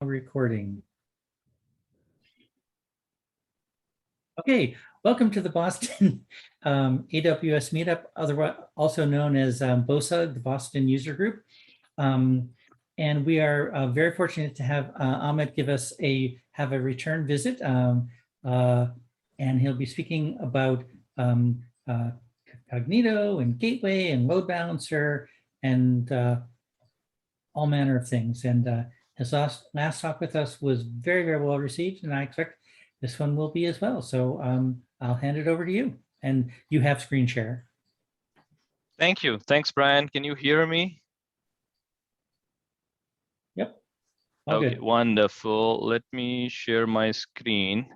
Recording. Okay, welcome to the Boston AWS meetup, otherwise also known as BOSA, the Boston User Group. And we are very fortunate to have Amit give us have a return visit, and he'll be speaking about Cognito and Gateway and Load Balancer and all manner of things. And his last talk with us was very, very well received, and I expect this one will be as well. So I'll hand it over to you, and you have screen share. Thank you. Thanks, Brian. Can you hear me? Yep. All okay, good. Wonderful. Let me share my screen.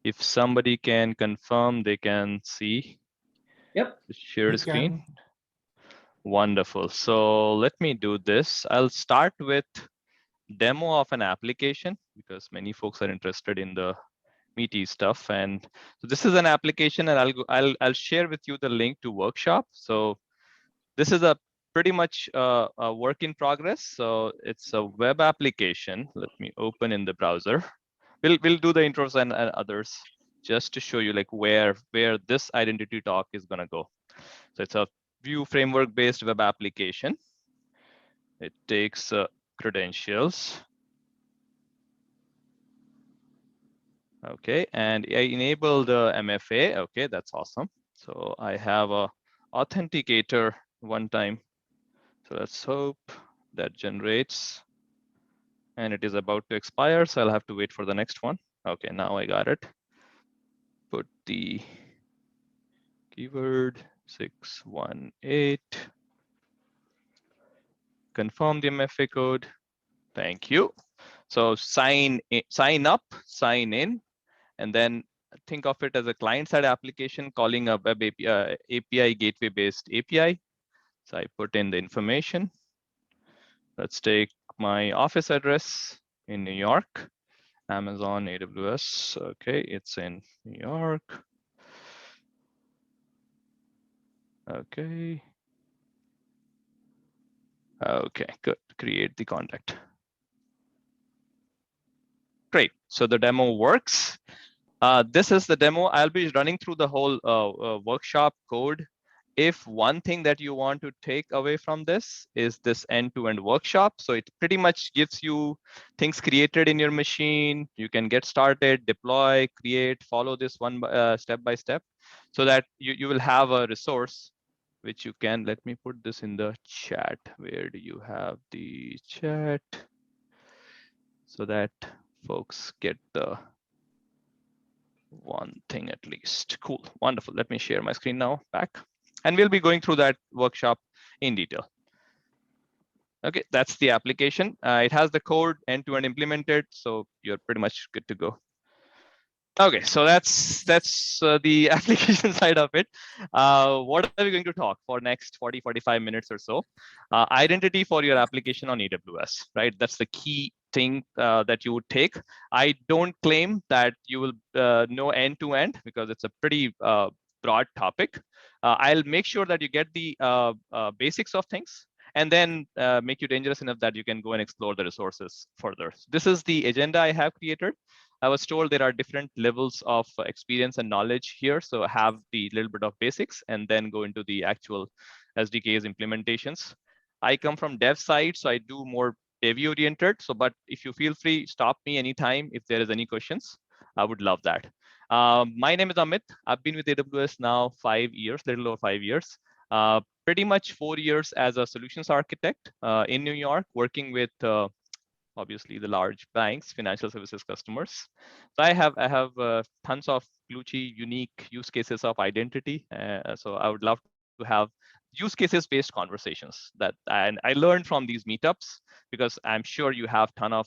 If somebody can confirm they can see. Yep. Share the screen. Wonderful. So let me do this. I'll start with demo of an application because many folks are interested in the meaty stuff. And so this is an application, and I'll share with you the link to workshop. So this is a pretty much a work in progress. So it's a web application. Let me open in the browser. We'll do the intros and others just to show you like where this identity talk is gonna go. So it's a Vue framework based web application. It takes credentials. Okay, and I enable the MFA. Okay, that's awesome. So I have a authenticator one time. So let's hope that generates. And it is about to expire, so I'll have to wait for the next one. Okay, now I got it. Put the keyword 618. Confirm the MFA code. Thank you. So sign up, sign in, and then think of it as a client-side application calling a web API gateway-based API. So I put in the information. Let's take my office address in New York, Amazon AWS. Okay, it's in New York. Okay. Okay, good. Create the contact. Great. So the demo works. This is the demo. I'll be running through the whole workshop code. If one thing that you want to take away from this is this end-to-end workshop, so it pretty much gives you things created in your machine. You can get started, deploy, create, follow this one step by step, so that you will have a resource which you can. Let me put this in the chat. Where do you have the chat? So that folks get the one thing at least. Cool, wonderful. Let me share my screen now back. And we'll be going through that workshop in detail. Okay, that's the application. It has the code end-to-end implemented, so you're pretty much good to go. Okay, so that's the application side of it. What are we going to talk for next 40-45 minutes or so? Identity for your application on AWS, right? That's the key thing that you would take. I don't claim that you will know end-to-end because it's a pretty broad topic. I'll make sure that you get the basics of things, and then make you dangerous enough that you can go and explore the resources further. This is the agenda I have created. I was told there are different levels of experience and knowledge here. So have the little bit of basics and then go into the actual SDKs implementations. I come from dev side, so I do more dev oriented. So, but if you feel free, stop me anytime if there is any questions. I would love that. My name is Amit. I've been with AWS now 5 years, little over 5 years. Pretty much 4 years as a solutions architect in New York, working with obviously the large banks, financial services customers. So I have tons of glitchy, unique use cases of identity. So I would love to have use cases based conversations and I learned from these meetups because I'm sure you have ton of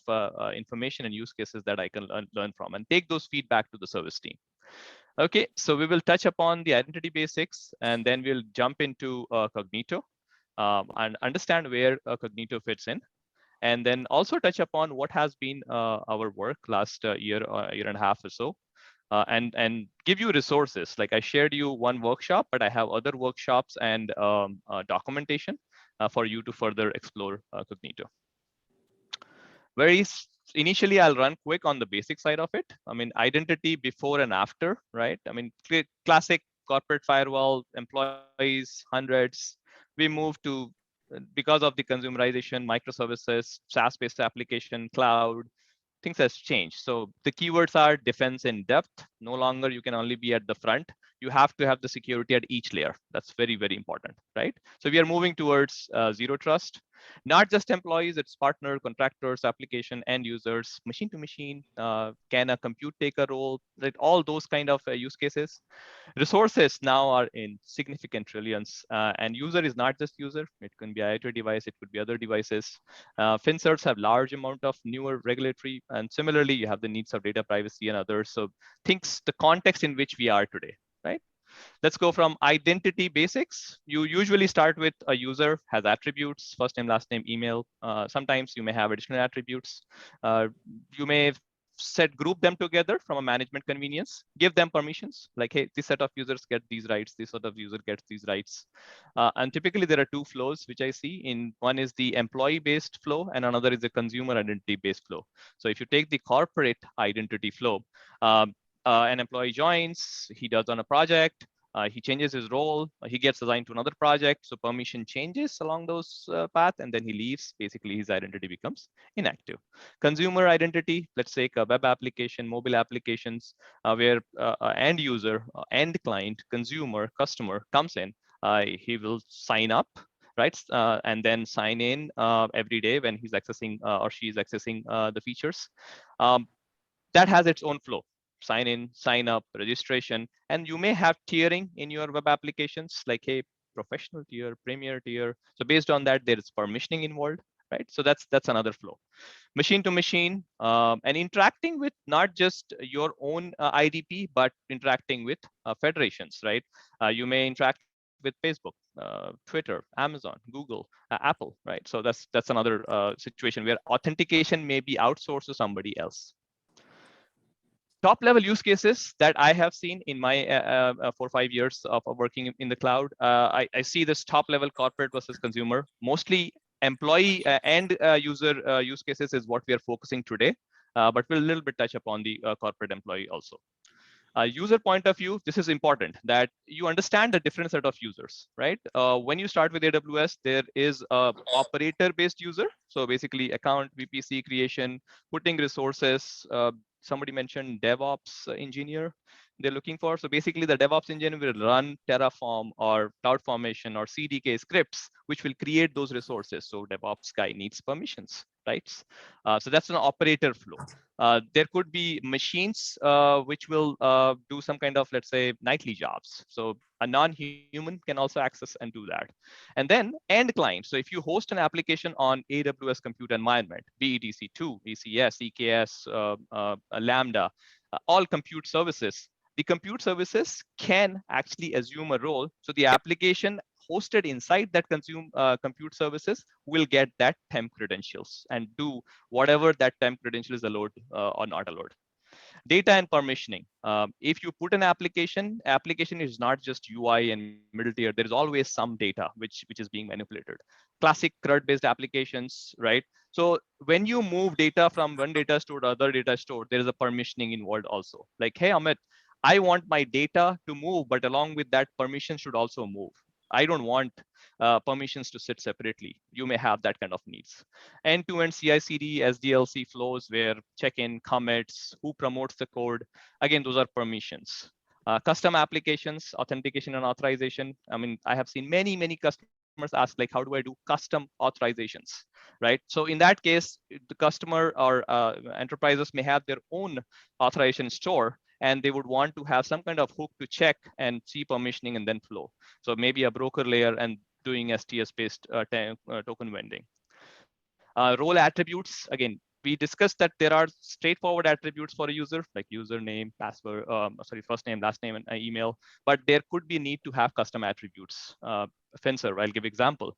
information and use cases that I can learn from and take those feedback to the service team. Okay, so we will touch upon the identity basics and then we'll jump into Cognito and understand where Cognito fits in. And then also touch upon what has been our work last year and a half or so, and give you resources. Like I shared you one workshop, but I have other workshops and documentation for you to further explore Cognito. Very Initially, I'll run quick on the basic side of it. I mean, identity before and after, right? I mean, classic corporate firewall, employees, hundreds. We moved to, because of the consumerization, microservices, SaaS-based application, cloud, things has changed. So the keywords are defense in depth. No longer you can only be at the front. You have to have the security at each layer. That's very, very important, right? So we are moving towards zero trust. Not just employees, it's partner, contractors, application, end users, machine to machine. Can a compute take a role? Right? All those kind of use cases. Resources now are in significant trillions, and user is not just user. It can be IoT device, it could be other devices. FinCerts have large amount of newer regulatory, and similarly, you have the needs of data privacy and others. So things, the context in which we are today, right? Let's go from identity basics. You usually start with a user has attributes, first name, last name, email. Sometimes you may have additional attributes. You may group them together from a management convenience, give them permissions like, hey, this set of users get these rights, this sort of user gets these rights. And typically there are two flows which I see. In one is the employee-based flow and another is the consumer identity-based flow. So if you take the corporate identity flow, an employee joins, he does on a project, he changes his role, he gets assigned to another project, so permission changes along those path, and then he leaves. Basically, his identity becomes inactive. Consumer identity, let's take a web application, mobile applications, where end user, end client, consumer, customer comes in, he will sign up, right? And then sign in every day when he's accessing or she's accessing the features. That has its own flow. Sign in, sign up, registration, and you may have tiering in your web applications like, hey, professional tier, premier tier. So based on that, there is permissioning involved, right? So that's another flow. Machine to machine, and interacting with not just your own IDP, but interacting with federations, right? You may interact with Facebook, Twitter, Amazon, Google, Apple, right? So that's another situation where authentication may be outsourced to somebody else. Top level use cases that I have seen in my 4 or 5 years of working in the cloud, I see this top level corporate versus consumer. Mostly employee and user use cases is what we are focusing today, but we'll a little bit touch upon the corporate employee also. User point of view, this is important that you understand the different set of users, right? When you start with AWS, there is a operator-based user. So basically account, VPC creation, putting resources. Somebody mentioned DevOps engineer they're looking for. So basically the DevOps engineer will run Terraform or CloudFormation or CDK scripts, which will create those resources. So DevOps guy needs permissions, right? So that's an operator flow. There could be machines which will do some kind of, let's say, nightly jobs. So a non-human can also access and do that. And then end client. So if you host an application on AWS compute environment, be it EC2, ECS, EKS, Lambda, all compute services, the compute services can actually assume a role. So the application hosted inside that compute services will get that temp credentials and do whatever that temp credential is allowed or not allowed. Data and permissioning. If you put an application is not just UI and middle tier. There is always some data which is being manipulated. Classic CRUD-based applications, right? So when you move data from one data store to other data store, there is a permissioning involved also. Like, hey, Amit, I want my data to move, but along with that, permission should also move. I don't want permissions to sit separately. You may have that kind of needs. End-to-end CI/CD, SDLC flows where check-in, commits, who promotes the code. Again, those are permissions. Custom applications, authentication and authorization. I mean, I have seen many customers ask, like, how do I do custom authorizations, right? So in that case, the customer or enterprises may have their own authorization store, and they would want to have some kind of hook to check and see permissioning and then flow. So maybe a broker layer and doing STS-based token vending. Role attributes, again, we discussed that there are straightforward attributes for a user, like username, password, first name, last name, and email, but there could be a need to have custom attributes. Fencer, I'll give example.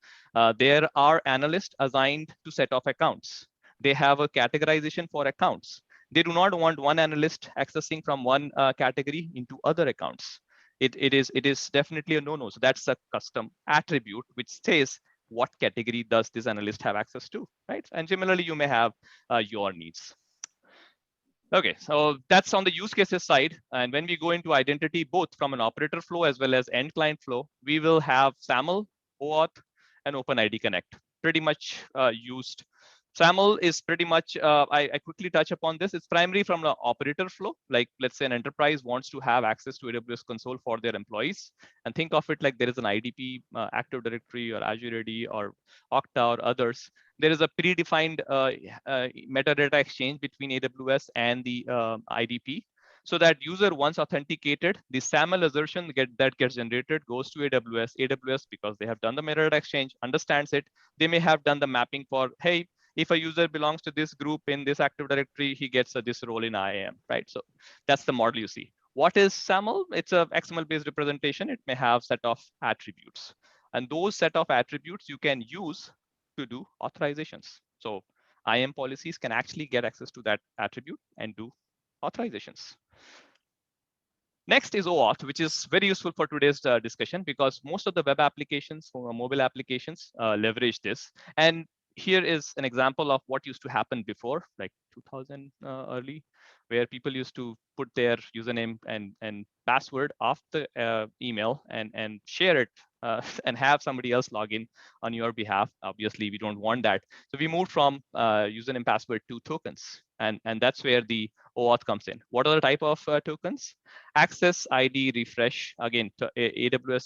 There are analysts assigned to set of accounts. They have a categorization for accounts. They do not want one analyst accessing from one category into other accounts. It is definitely a no-no. So that's a custom attribute which says what category does this analyst have access to, right? And similarly, you may have your needs. Okay, so that's on the use cases side. And when we go into identity, both from an operator flow as well as end client flow, we will have SAML, OAuth, and OpenID Connect pretty much used. SAML is pretty much, I quickly touch upon this. It's primarily from the operator flow. Like let's say an enterprise wants to have access to AWS console for their employees. And think of it like there is an IDP, Active Directory or Azure AD or Okta or others. There is a predefined metadata exchange between AWS and the IDP. So that user once authenticated, the SAML assertion that gets generated goes to AWS. AWS, because they have done the metadata exchange, understands it. They may have done the mapping for, hey, if a user belongs to this group in this Active Directory, he gets this role in IAM, right? So that's the model you see. What is SAML? It's a XML-based representation. It may have set of attributes. And those set of attributes you can use to do authorizations. So IAM policies can actually get access to that attribute and do authorizations. Next is OAuth, which is very useful for today's discussion because most of the web applications, mobile applications, leverage this. And here is an example of what used to happen before, like 2000 early, where people used to put their username and password off the email and share it and have somebody else log in on your behalf. Obviously, we don't want that. So we moved from username password to tokens. And that's where the OAuth comes in. What are the type of tokens? Access, ID, refresh, again, AWS,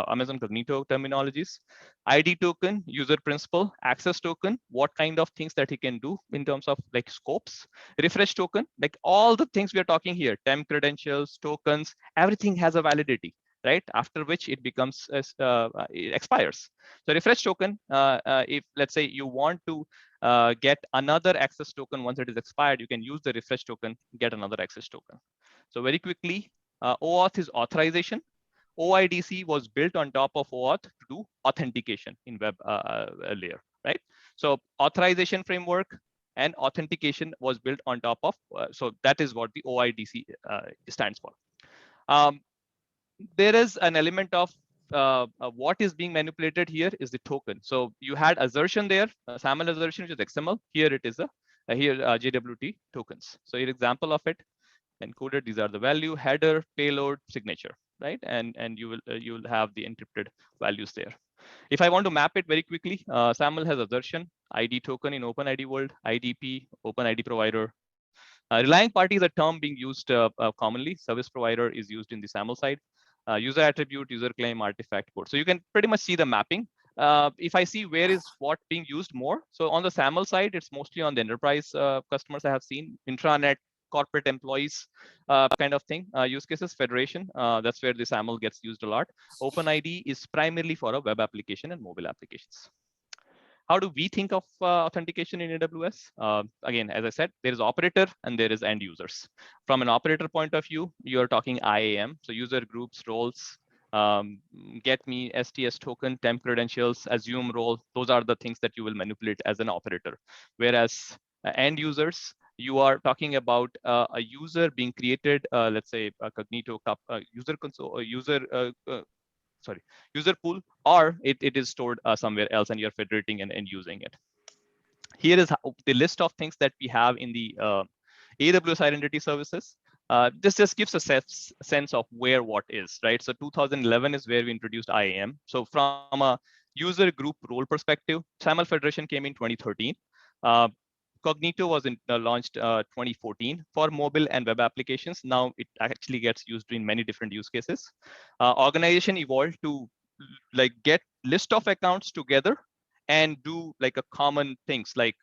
Amazon Cognito terminologies. ID token, user principal, access token, what kind of things that he can do in terms of like scopes. Refresh token, like all the things we are talking here, temp credentials, tokens, everything has a validity, right? After which it becomes, it expires. So refresh token, if let's say you want to get another access token once it is expired, you can use the refresh token, get another access token. So very quickly, OAuth is authorization. OIDC was built on top of OAuth to do authentication in web layer, right? So authorization framework and authentication was built on top of, so that is what the OIDC stands for. There is an element of what is being manipulated here is the token. So you had assertion there, SAML assertion, which is XML. Here it is JWT tokens. So here example of it, encoded. These are the value, header, payload, signature, right? And you will have the encrypted values there. If I want to map it very quickly, SAML has assertion, ID token in OpenID world, IDP, OpenID provider. Relying party is a term being used commonly. Service provider is used in the SAML side. User attribute, user claim, artifact code. So you can pretty much see the mapping. If I see where is what being used more, so on the SAML side, it's mostly on the enterprise customers I have seen, intranet, corporate employees kind of thing. Use cases, federation, that's where the SAML gets used a lot. OpenID is primarily for a web application and mobile applications. How do we think of authentication in AWS? Again, as I said, there is operator and there is end users. From an operator point of view, you're talking IAM, so user groups, roles, get me STS token, temp credentials, assume role. Those are the things that you will manipulate as an operator. Whereas end users, you are talking about a user being created, let's say a Cognito user console, user pool, or it is stored somewhere else and you're federating and using it. Here is the list of things that we have in the AWS Identity Services. This just gives a sense of where what is, right? So 2011 is where we introduced IAM. So from a user group role perspective, SAML Federation came in 2013. Cognito was launched 2014 for mobile and web applications. Now it actually gets used in many different use cases. Organization evolved to like get list of accounts together and do like a common things like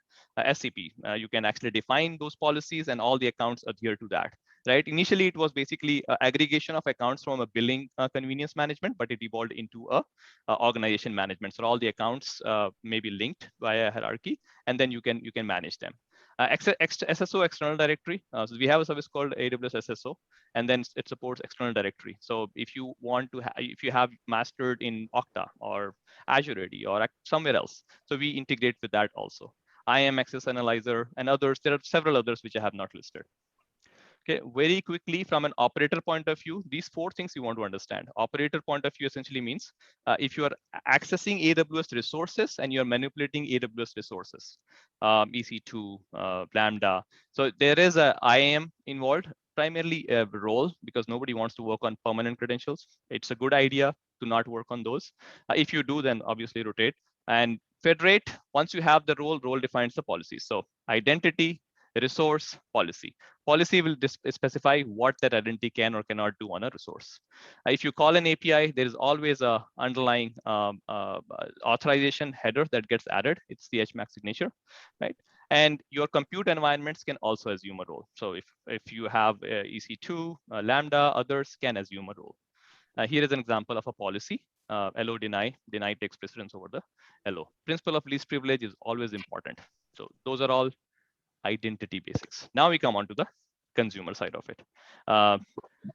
SAP. You can actually define those policies and all the accounts adhere to that, right? Initially, it was basically aggregation of accounts from a billing convenience management, but it evolved into a organization management. So all the accounts may be linked via hierarchy, and then you can manage them. SSO, external directory. So we have a service called AWS SSO, and then it supports external directory. So if you want to, if you have mastered in Okta or Azure AD or somewhere else, so we integrate with that also. IAM Access Analyzer and others. There are several others which I have not listed. Okay, very quickly from an operator point of view, these 4 things you want to understand. Operator point of view essentially means if you are accessing AWS resources and you're manipulating AWS resources, EC2, Lambda. So there is a IAM involved, primarily a role, because nobody wants to work on permanent credentials. It's a good idea to not work on those. If you do, then obviously rotate. And federate, once you have the role defines the policy. So identity, resource, policy. Policy will specify what that identity can or cannot do on a resource. If you call an API, there is always a underlying authorization header that gets added. It's the HMAC signature, right? And your compute environments can also assume a role. So if you have EC2, Lambda, others can assume a role. Here is an example of a policy. LO deny takes precedence over the LO. Principle of least privilege is always important. So those are all identity basics. Now we come on to the consumer side of it.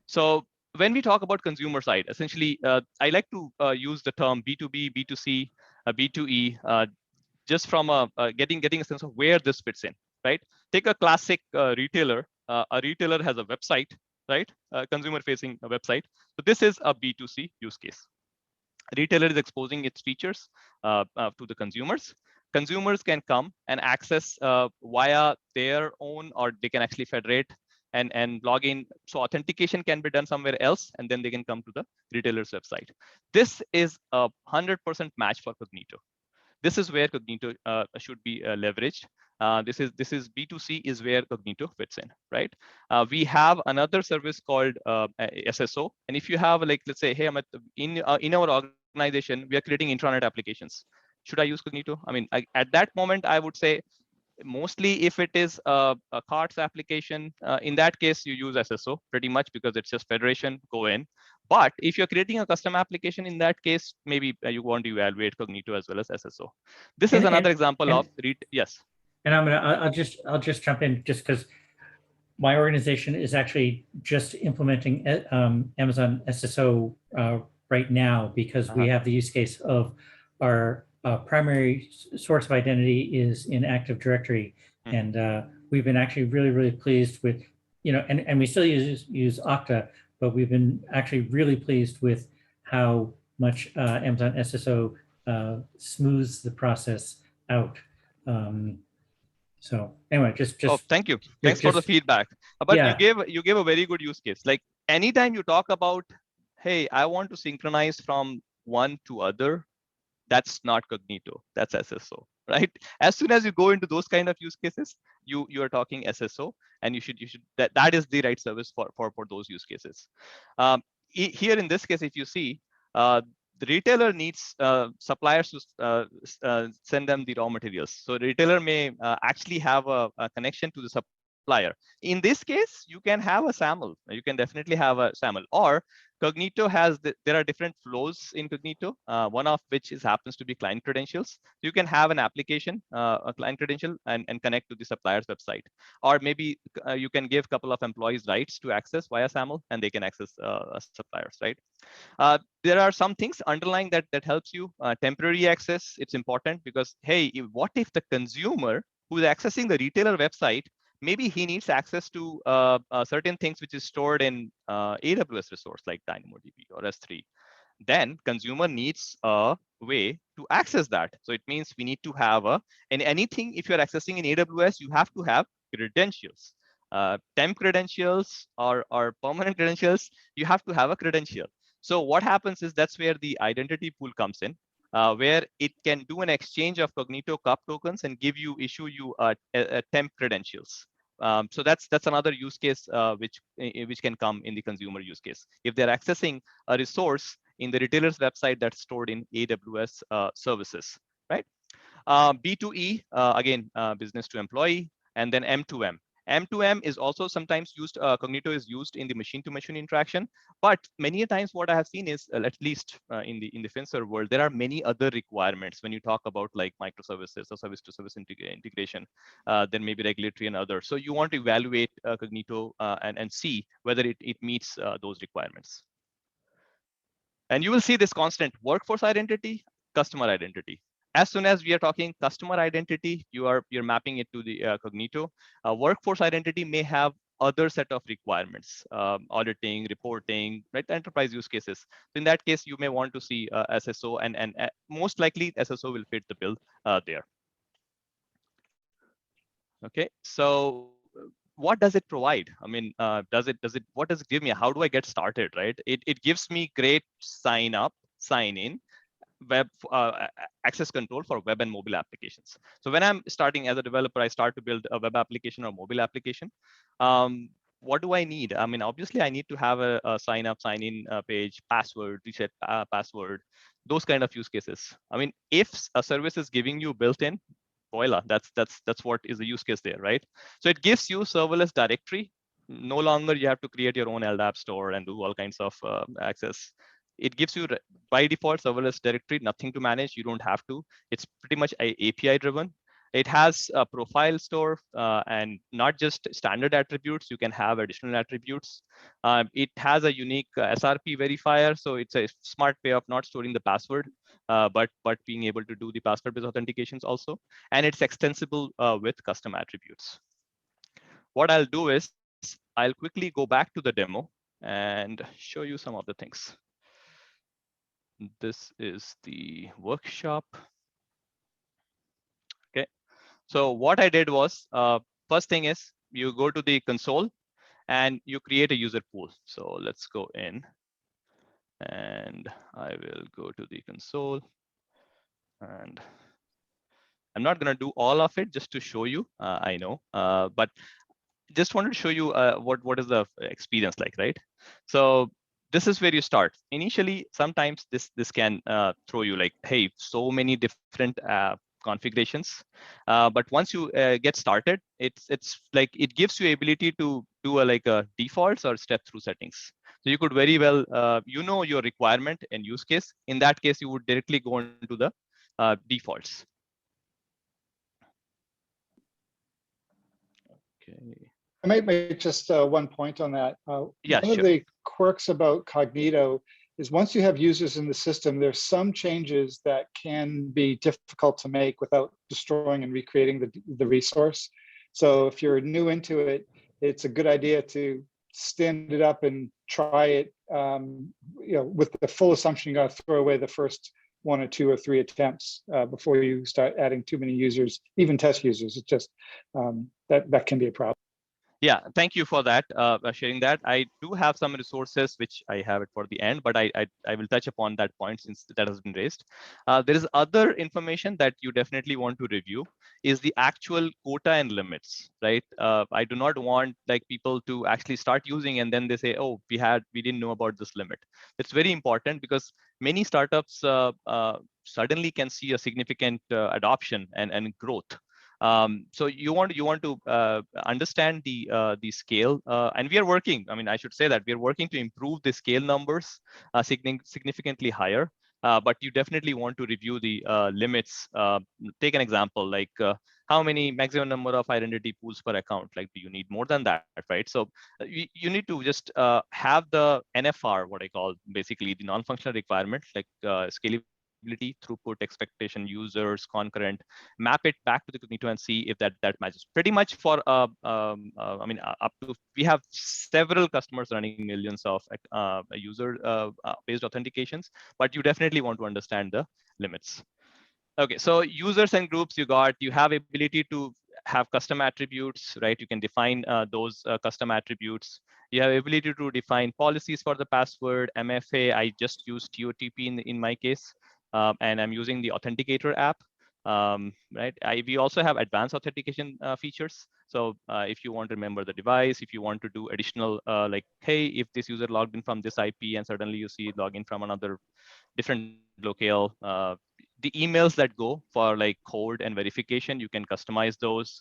So when we talk about consumer side, essentially, I like to use the term B2B, B2C, B2E, just from getting a sense of where this fits in, right? Take a classic retailer. A retailer has a website, right? Consumer-facing website. So this is a B2C use case. Retailer is exposing its features to the consumers. Consumers can come and access via their own, or they can actually federate and log in. So authentication can be done somewhere else, and then they can come to the retailer's website. This is a 100% match for Cognito. This is where Cognito should be leveraged. This is B2C is where Cognito fits in, right? We have another service called SSO, and if you have, like, let's say, hey, Amit, in our organization, we are creating intranet applications. Should I use Cognito? I mean, at that moment, I would say mostly if it is a carts application, in that case, you use SSO pretty much because it's just federation, go in. But if you're creating a custom application, in that case, maybe you want to evaluate Cognito as well as SSO. This is another example of yes. And I'll just jump in just because my organization is actually just implementing Amazon SSO right now, because we have the use case of our primary source of identity is in Active Directory. And we've been actually really pleased with, and we still use Okta, but we've been actually really pleased with how much Amazon SSO smooths the process out. So anyway, just thank you. Thanks for the feedback. But yeah, you gave a very good use case. Like anytime you talk about, hey, I want to synchronize from one to other, that's not Cognito, that's SSO, right? As soon as you go into those kind of use cases, you are talking SSO, and you should that is the right service for those use cases. Here in this case, if you see, the retailer needs suppliers to send them the raw materials. So the retailer may actually have a connection to the supplier. In this case, you can have a SAML. You can definitely have a SAML. Or Cognito has, there are different flows in Cognito, one of which happens to be client credentials. You can have an application, a client credential, and connect to the supplier's website. Or maybe you can give a couple of employees rights to access via SAML, and they can access suppliers, right? There are some things underlying that helps you. Temporary access, it's important because, hey, what if the consumer who is accessing the retailer website, maybe he needs access to certain things which is stored in AWS resource like DynamoDB or S3. Then consumer needs a way to access that. So it means we need to have and anything, if you're accessing in AWS, you have to have credentials. Temp credentials or permanent credentials, you have to have a credential. So what happens is that's where the identity pool comes in. Where it can do an exchange of Cognito cup tokens and issue you temp credentials. So that's another use case which can come in the consumer use case. If they're accessing a resource in the retailer's website that's stored in AWS services, right? B2E, again, business to employee, and then M2M. M2M is also sometimes used, Cognito is used in the machine-to-machine interaction, but many times what I have seen is, at least in the FinServ world, there are many other requirements when you talk about like microservices or service-to-service integration, then maybe regulatory and others. So you want to evaluate Cognito and see whether it meets those requirements. And you will see this constant workforce identity, customer identity. As soon as we are talking customer identity, you're mapping it to the Cognito. Workforce identity may have other set of requirements, auditing, reporting, right? Enterprise use cases. So in that case, you may want to see SSO, and most likely SSO will fit the bill there. Okay, so what does it provide? I mean, what does it give me? How do I get started, right? It gives me great sign up, sign in, web access control for web and mobile applications. So when I'm starting as a developer, I start to build a web application or mobile application. What do I need? I mean, obviously I need to have a sign up, sign in page, password, reset password, those kind of use cases. I mean, if a service is giving you built-in, voila, that's what is the use case there, right? So it gives you serverless directory. No longer you have to create your own LDAP store and do all kinds of access. It gives you by default serverless directory, nothing to manage. You don't have to. It's pretty much API driven. It has a profile store and not just standard attributes. You can have additional attributes. It has a unique SRP verifier, so it's a smart way of not storing the password, but being able to do the password-based authentications also. And it's extensible with custom attributes. What I'll do is I'll quickly go back to the demo and show you some of the things. This is the workshop. Okay, so what I did was, first thing is you go to the console and you create a user pool. So let's go in and I will go to the console, and I'm not going to do all of it just to show you, I know, but just wanted to show you what is the experience like, right? So this is where you start. Initially, sometimes this can throw you like, hey, so many different configurations. But once you get started, it's like it gives you ability to do like a defaults or step through settings. So you could very well, you know your requirement and use case. In that case, you would directly go into the defaults. Okay. I might make just one point on that. Yeah, one sure. of the quirks about Cognito is once you have users in the system, there's some changes that can be difficult to make without destroying and recreating the resource. So if you're new into it, it's a good idea to stand it up and try it, with the full assumption you got to throw away the first 1 or 2 or 3 attempts before you start adding too many users, even test users. It's just that can be a problem. Yeah, thank you for that, sharing that. I do have some resources, which I have it for the end, but I will touch upon that point since that has been raised. There is other information that you definitely want to review is the actual quota and limits, right? I do not want like people to actually start using and then they say, oh, we didn't know about this limit. It's very important because many startups suddenly can see a significant adoption and growth. So you want to understand the scale, and we are working. I mean, I should say that we are working to improve the scale numbers significantly higher. But you definitely want to review the limits. Take an example like how many maximum number of identity pools per account. Like, do you need more than that, right? So you need to just have the NFR, what I call basically the non-functional requirement, like scalability, throughput, expectation, users, concurrent, map it back to the Cognito and see if that matches. Pretty much for I mean, up to, we have several customers running millions of user based authentications, but you definitely want to understand the limits. Okay, so users and groups, you have ability to have custom attributes, right? You can define those custom attributes. You have ability to define policies for the password, MFA. I just use TOTP in my case, and I'm using the Authenticator app, right? We also have advanced authentication features. So if you want to remember the device, if you want to do additional, like, hey, if this user logged in from this IP and suddenly you see login from another different locale, the emails that go for like code and verification, you can customize those.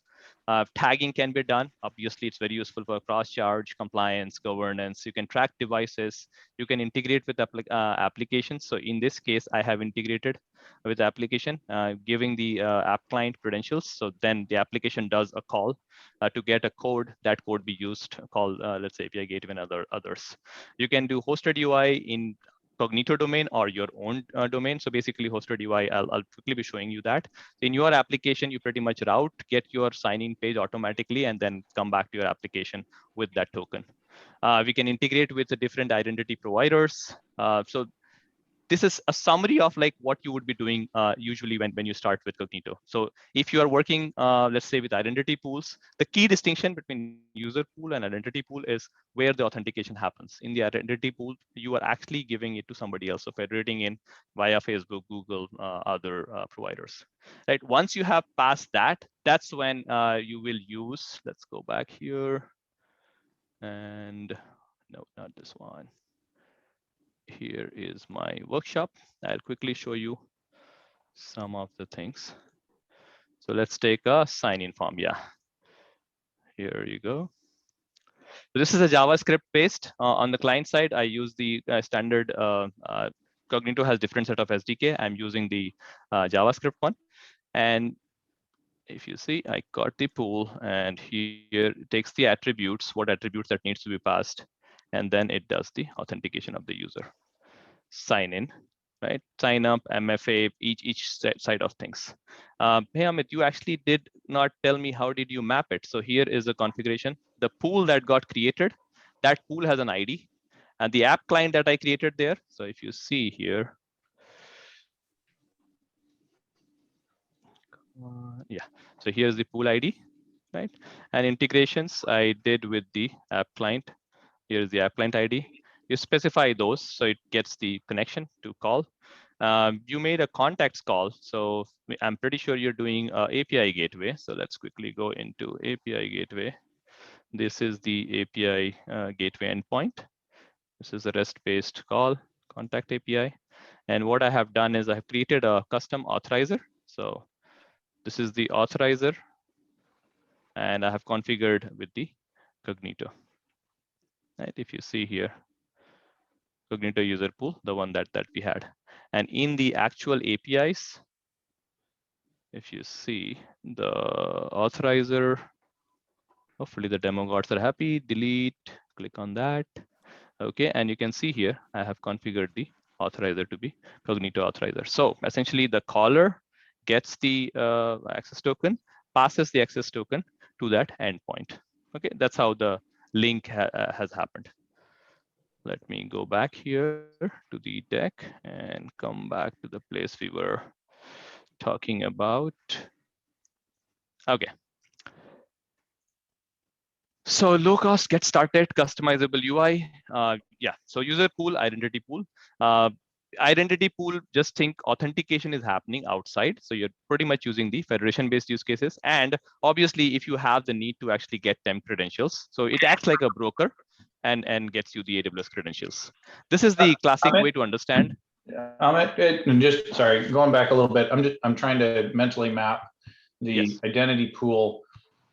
Tagging can be done. Obviously, it's very useful for cross-charge, compliance, governance. You can track devices. You can integrate with applications. So in this case, I have integrated with the application, giving the app client credentials. So then the application does a call to get a code. That code be used, call, let's say API Gateway and others. You can do hosted UI in Cognito domain or your own domain. So basically hosted UI, I'll quickly be showing you that. In your application, you pretty much route, get your sign-in page automatically, and then come back to your application with that token. We can integrate with the different identity providers. So this is a summary of like what you would be doing usually when you start with Cognito. So if you are working, let's say with identity pools, the key distinction between user pool and identity pool is where the authentication happens. In the identity pool, you are actually giving it to somebody else, so federating in via Facebook, Google, other providers. Right. Once you have passed that, that's when you will use. Let's go back here, and no, not this one. Here is my workshop. I'll quickly show you some of the things. So let's take a sign-in form. Yeah, here you go. So this is a JavaScript based. On the client side, I use the standard, Cognito has different set of SDK. I'm using the JavaScript one. And if you see, I got the pool, and here it takes the attributes, what attributes that needs to be passed. And then it does the authentication of the user. Sign in, right? Sign up, MFA, each side of things. Hey Amit, you actually did not tell me how did you map it. So here is a configuration. The pool that got created, that pool has an ID, and the app client that I created there. So if you see here, yeah. So here's the pool ID, right? And integrations I did with the app client. Here's the app client ID. You specify those, so it gets the connection to call. You made a contacts call, so I'm pretty sure you're doing API gateway. So let's quickly go into API gateway. This is the API gateway endpoint. This is a REST-based call, contact API. And what I have done is I have created a custom authorizer. So this is the authorizer, and I have configured with the Cognito. Right, if you see here, Cognito user pool, the one that we had. And in the actual APIs, if you see the authorizer, hopefully the demo gods are happy, delete, click on that. Okay, and you can see here, I have configured the authorizer to be Cognito authorizer. So essentially the caller gets the access token, passes the access token to that endpoint. Okay, that's how the link has happened. Let me go back here to the deck and come back to the place we were talking about. Okay. So low cost, get started, customizable UI. Yeah, so user pool, identity pool. Identity pool, just think authentication is happening outside. So you're pretty much using the federation-based use cases. And obviously, if you have the need to actually get temp credentials, so it acts like a broker and gets you the AWS credentials. This is the classic way to understand. Amit, and just sorry, going back a little bit, I'm trying to mentally map the identity pool.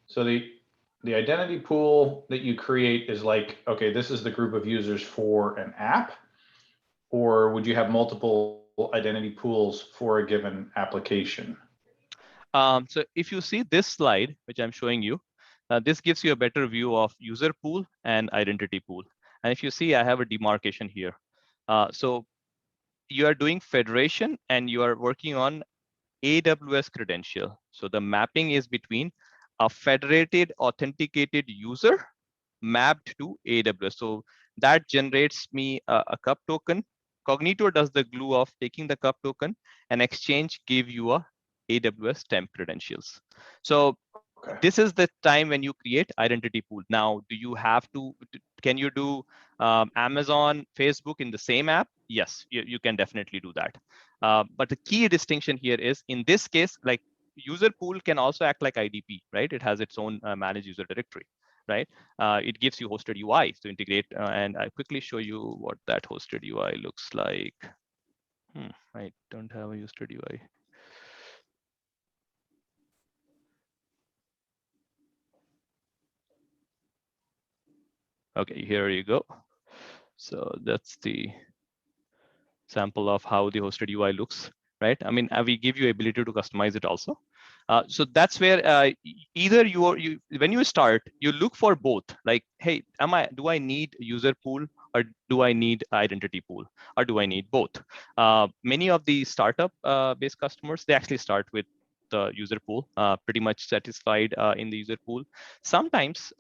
So the identity pool that you create is like, okay, this is the group of users for an app, or would you have multiple identity pools for a given application? So if you see this slide, which I'm showing you, this gives you a better view of user pool and identity pool. And if you see, I have a demarcation here. So you are doing federation and you are working on AWS credential. So the mapping is between a federated authenticated user mapped to AWS. So that generates me a cup token. Cognito does the glue of taking the cup token, and Exchange give you a AWS temp credentials. So this is the time when you create identity pool. Now, do you have to, can you do Amazon, Facebook in the same app? Yes, you can definitely do that. But the key distinction here is, in this case, like user pool can also act like IDP, right? It has its own managed user directory, right? It gives you hosted UI to integrate. And I quickly show you what that hosted UI looks like. I don't have a hosted UI. Okay, here you go. So that's the sample of how the hosted UI looks, right? I mean, we give you ability to customize it also. So that's where either when you start, you look for both. Like, hey, do I need user pool or do I need identity pool, or do I need both? Many of the startup based customers, they actually start with the user pool, pretty much satisfied in the user pool. Sometimes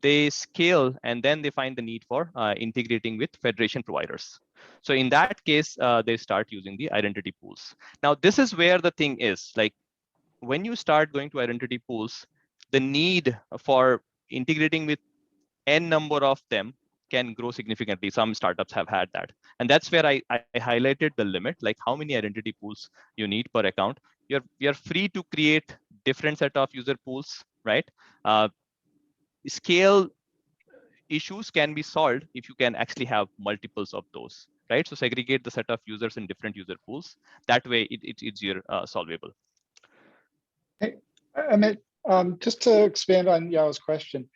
they scale and then they find the need for integrating with federation providers. So in that case, they start using the identity pools. Now, this is where the thing is, like when you start going to identity pools, the need for integrating with n number of them can grow significantly. Some startups have had that. And that's where I highlighted the limit, like how many identity pools you need per account. You're free to create different set of user pools, right? Scale issues can be solved if you can actually have multiples of those, right? So segregate the set of users in different user pools. That way it's easier solvable. Hey, Amit, just to expand on Yao's question.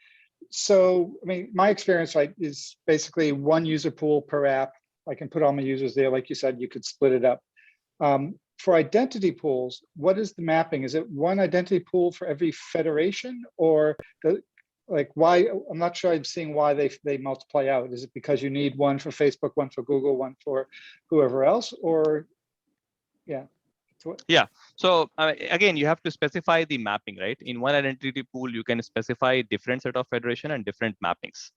So, I mean, my experience, right, is basically one user pool per app. I can put all my users there. Like you said, you could split it up. For identity pools, what is the mapping? Is it one identity pool for every federation, or like why? I'm not sure I'm seeing why they multiply out. Is it because you need one for Facebook, one for Google, one for whoever else, or yeah? Yeah. So again, you have to specify the mapping, right? In one identity pool, you can specify different set of federation and different mappings.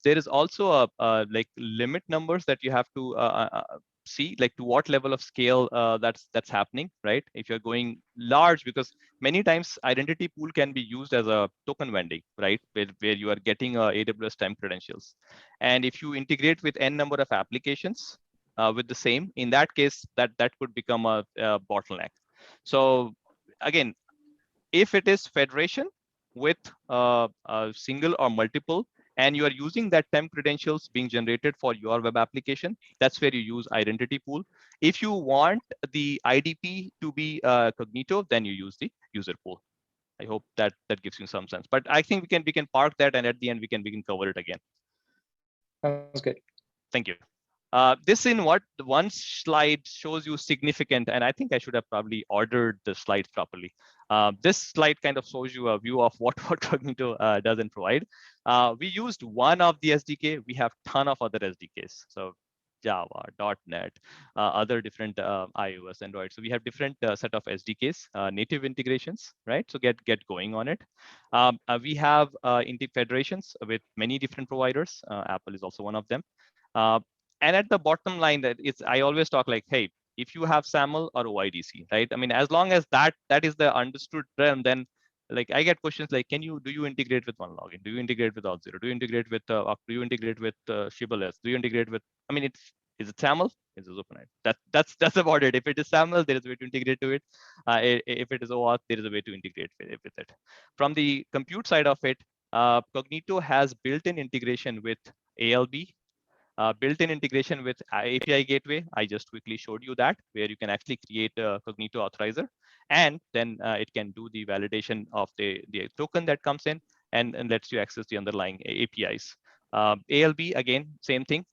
There is also a like limit numbers that you have to see, like to what level of scale that's happening, right? If you're going large, because many times identity pool can be used as a token vending, right? Where you are getting AWS time credentials. And if you integrate with n number of applications, with the same, in that case, that could become a bottleneck. So again, if it is federation with a single or multiple, and you are using that temp credentials being generated for your web application, that's where you use identity pool. If you want the IDP to be Cognito, then you use the user pool. I hope that gives you some sense. But I think we can park that, and at the end we can cover it again. Sounds good. Thank you. This in what one slide shows you significant, and I think I should have probably ordered the slides properly. This slide kind of shows you a view of what Cognito does and provide. We used one of the SDK. We have ton of other SDKs. So Java, .NET, other different iOS, Android. So we have different set of SDKs, native integrations, right? So get going on it. We have federations with many different providers. Apple is also one of them. And at the bottom line, that it's, I always talk like, hey, if you have SAML or OIDC, right? I mean, as long as that is the understood term, then like I get questions like, do you integrate with OneLogin? Do you integrate with Auth0? Do you integrate with do you integrate with Shibboleth? Do you integrate with? I mean, is it SAML? Is it OpenID? That's about it. If it is SAML, there is a way to integrate to it. If it is OAuth, there is a way to integrate with it. From the compute side of it, Cognito has built-in integration with ALB. Built-in integration with API gateway. I just quickly showed you that, where you can actually create a Cognito authorizer, and then it can do the validation of the token that comes in and lets you access the underlying APIs. ALB, again, same thing.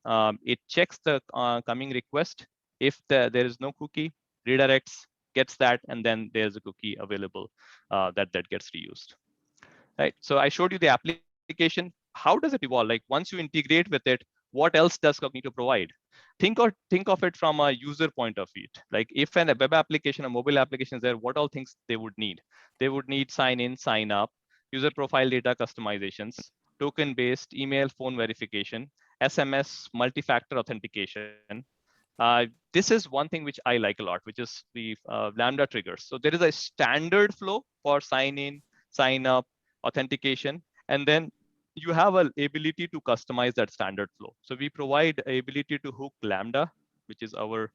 It checks the coming request. If there is no cookie, redirects, gets that, and then there's a cookie available that gets reused. Right. So I showed you the application. How does it evolve? Like once you integrate with it, what else does Cognito provide? Think of it from a user point of view. Like if a web application, a mobile application is there, what all things they would need? They would need sign in, sign up, user profile data customizations, token-based email, phone verification, SMS, multi-factor authentication. This is one thing which I like a lot, which is the Lambda triggers. So there is a standard flow for sign in, sign up, authentication, and then you have an ability to customize that standard flow. So we provide ability to hook Lambda, which is our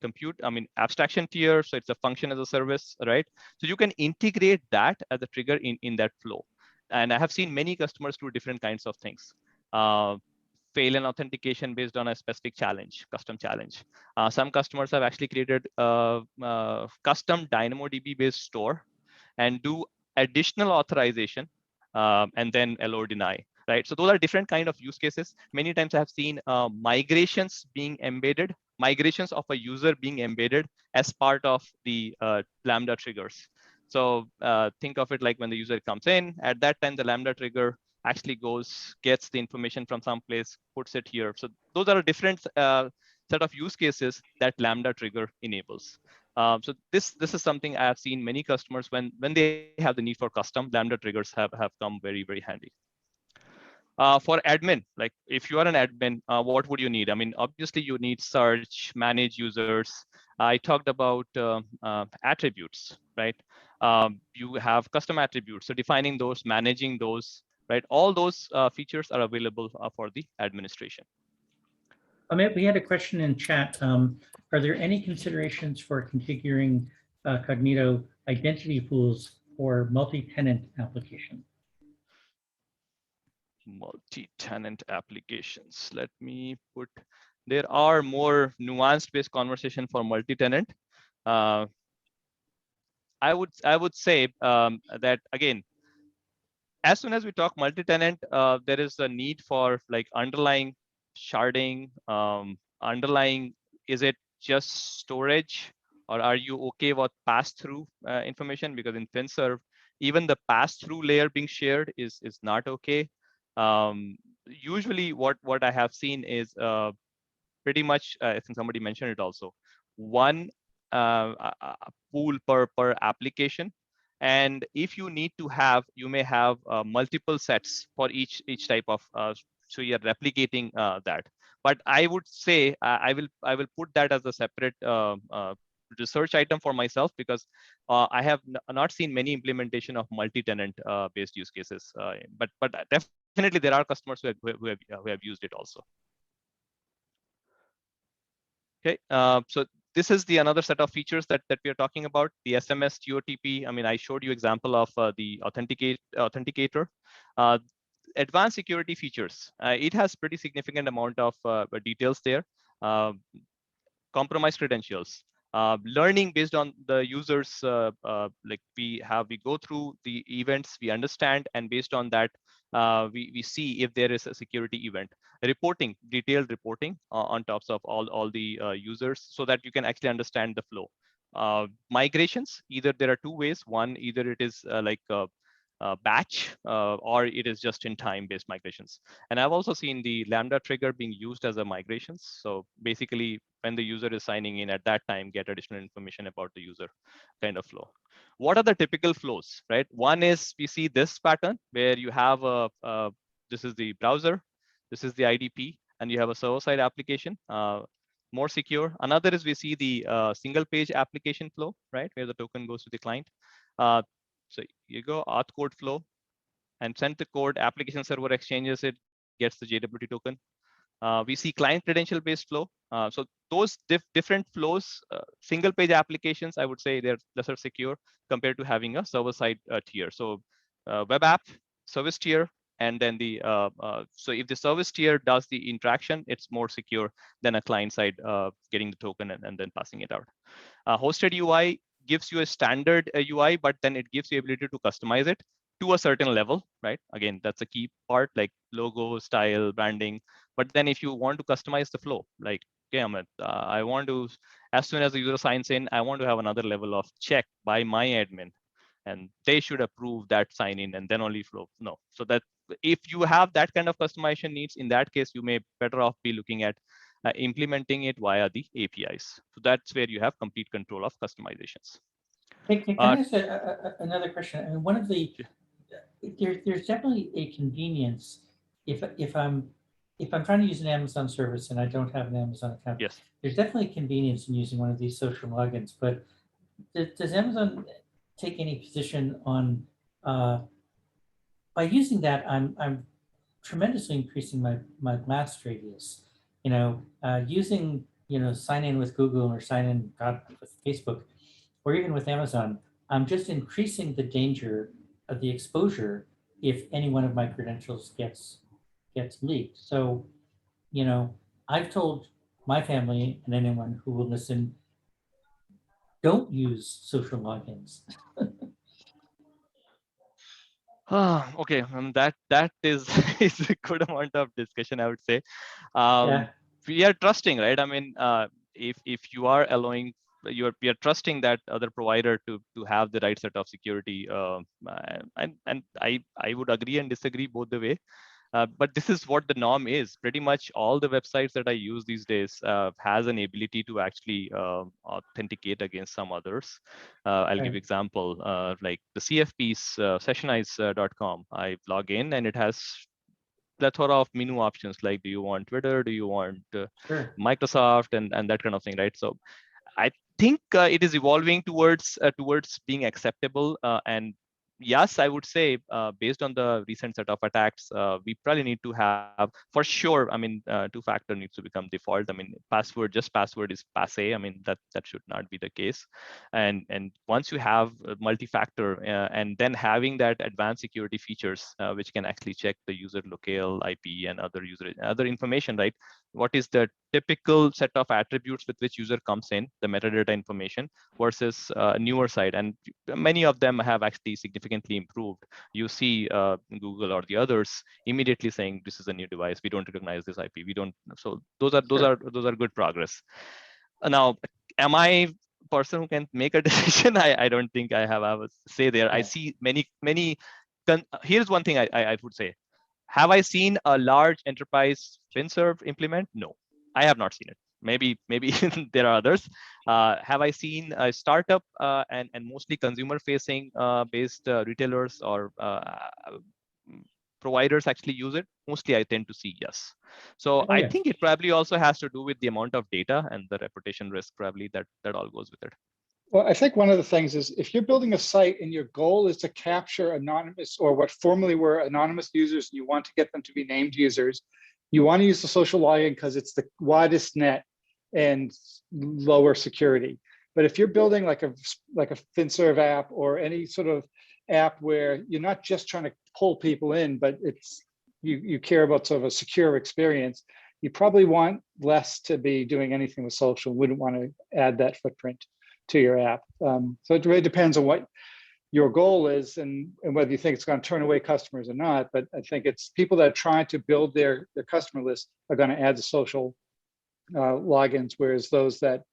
compute, abstraction tier. So it's a function as a service, right? So you can integrate that as a trigger in that flow. And I have seen many customers do different kinds of things. Fail an authentication based on a specific challenge, custom challenge. Some customers have actually created a custom DynamoDB based store and do additional authorization and then allow deny, right? So those are different kind of use cases. Many times I have seen migrations being embedded, migrations of a user being embedded as part of the Lambda triggers. So think of it like when the user comes in, at that time, the Lambda trigger actually gets the information from someplace, puts it here. So those are a different set of use cases that Lambda trigger enables. So this is something I have seen many customers when they have the need for custom Lambda triggers have come very, very handy. For admin, like if you are an admin, what would you need? I mean, obviously you need search, manage users. I talked about attributes, right? You have custom attributes, so defining those, managing those, right? All those features are available for the administration. Amit, we had a question in chat. Are there any considerations for configuring Cognito identity pools for multi-tenant application? Multi-tenant applications. Let me put, there are more nuanced based conversation for multi-tenant. I would say that again, as soon as we talk multi-tenant, there is a need for like underlying sharding, underlying, is it just storage, or are you okay with pass-through information? Because in FinServe, even the pass-through layer being shared is not okay. Usually what I have seen is pretty much, I think somebody mentioned it also, one pool per application. And if you need to have, you may have multiple sets for each type of, so you're replicating that. But I would say I will put that as a separate research item for myself, because I have not seen many implementation of multi-tenant based use cases. But definitely there are customers who have used it also. Okay, so this is the another set of features that we are talking about, the SMS TOTP. I mean, I showed you example of the authenticator. Advanced security features. It has pretty significant amount of details there. Compromised credentials. Learning based on the users, like we go through the events, we understand, and based on that, we see if there is a security event. Reporting, detailed reporting on top of all the users, so that you can actually understand the flow. Migrations, either there are two ways. One, either it is like batch or it is just in time based migrations. And I've also seen the Lambda trigger being used as a migrations. So basically when the user is signing in at that time, get additional information about the user kind of flow. What are the typical flows, right? One is we see this pattern where you have this is the browser, this is the IDP, and you have a server-side application, more secure. Another is we see the single page application flow, right? Where the token goes to the client. So you go auth code flow and send the code, application server exchanges it, gets the JWT token. We see client credential based flow. So those different flows, single page applications, I would say they're lesser secure compared to having a server side tier. So web app, service tier, and then the, so if the service tier does the interaction, it's more secure than a client side getting the token and then passing it out. Hosted UI gives you a standard UI, but then it gives you ability to customize it to a certain level, right? Again, that's a key part, like logo, style, branding. But then if you want to customize the flow, like, okay, Amit, I want to, as soon as the user signs in, I want to have another level of check by my admin, and they should approve that sign in and then only flow. No, so that if you have that kind of customization needs, in that case, you may better off be looking at implementing it via the APIs. So that's where you have complete control of customizations. Hey, can I ask another question? I mean, one of the, there's definitely a convenience if I'm trying to use an Amazon service and I don't have an Amazon account. Yes. There's definitely convenience in using one of these social logins, but does Amazon take any position on by using that? I'm tremendously increasing my blast radius. You know, using, you know, sign in with Google or sign in with Facebook, or even with Amazon, I'm just increasing the danger of the exposure if any one of my credentials gets leaked. So, you know, I've told my family and anyone who will listen, don't use social logins. Okay, that is is a good amount of discussion, I would say. Yeah. We are trusting, right? I mean, if you are allowing you're trusting that other provider to have the right set of security. And I would agree and disagree both the way. But this is what the norm is. Pretty much all the websites that I use these days has an ability to actually authenticate against some others. I'll give example, like the CFP's sessionize.com. I log in and it has plethora of menu options, like do you want Twitter, do you want Microsoft, and that kind of thing, right? So I think it is evolving towards being acceptable. And yes, I would say based on the recent set of attacks, we probably need to have, for sure, I mean, two-factor needs to become default. I mean, password is passe. I mean, that should not be the case. And once you have multi-factor and then having that advanced security features, which can actually check the user locale, IP, and other information, right? What is the typical set of attributes with which user comes in, the metadata information, versus newer side, and many of them have actually significantly improved. You see Google or the others immediately saying this is a new device, we don't recognize this IP, we don't. So those are good progress. Now, am I person who can make a decision? I don't think I have a say there. I see many. Here's one thing I would say. Have I seen a large enterprise FinServ implement? No, I have not seen it. Maybe there are others. Have I seen a startup and mostly consumer-facing based retailers or providers actually use it? Mostly, I tend to see yes. So I think it probably also has to do with the amount of data and the reputation risk, probably that all goes with it. Well, I think one of the things is if you're building a site and your goal is to capture anonymous, or what formerly were anonymous users, and you want to get them to be named users, you want to use the social login because it's the widest net and lower security. But if you're building like a FinServ app or any sort of app where you're not just trying to pull people in, but it's you care about sort of a secure experience, you probably want less to be doing anything with social. Wouldn't want to add that footprint to your app. So it really depends on what your goal is and whether you think it's going to turn away customers or not. But I think it's people that are trying to build their customer list are going to add the social logins, whereas those that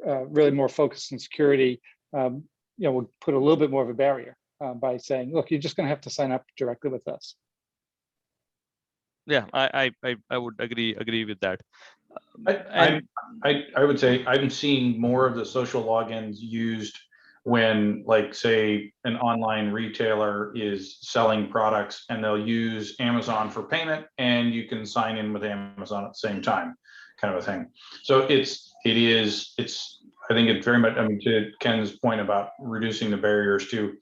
really more focused on security, will put a little bit more of a barrier by saying, look, you're just going to have to sign up directly with us. Yeah, I would agree with that. I would say I'm seeing more of the social logins used when, like, say, an online retailer is selling products and they'll use Amazon for payment and you can sign in with Amazon at the same time, kind of a thing. So I think it's very much, I mean, to Ken's point about reducing the barriers to,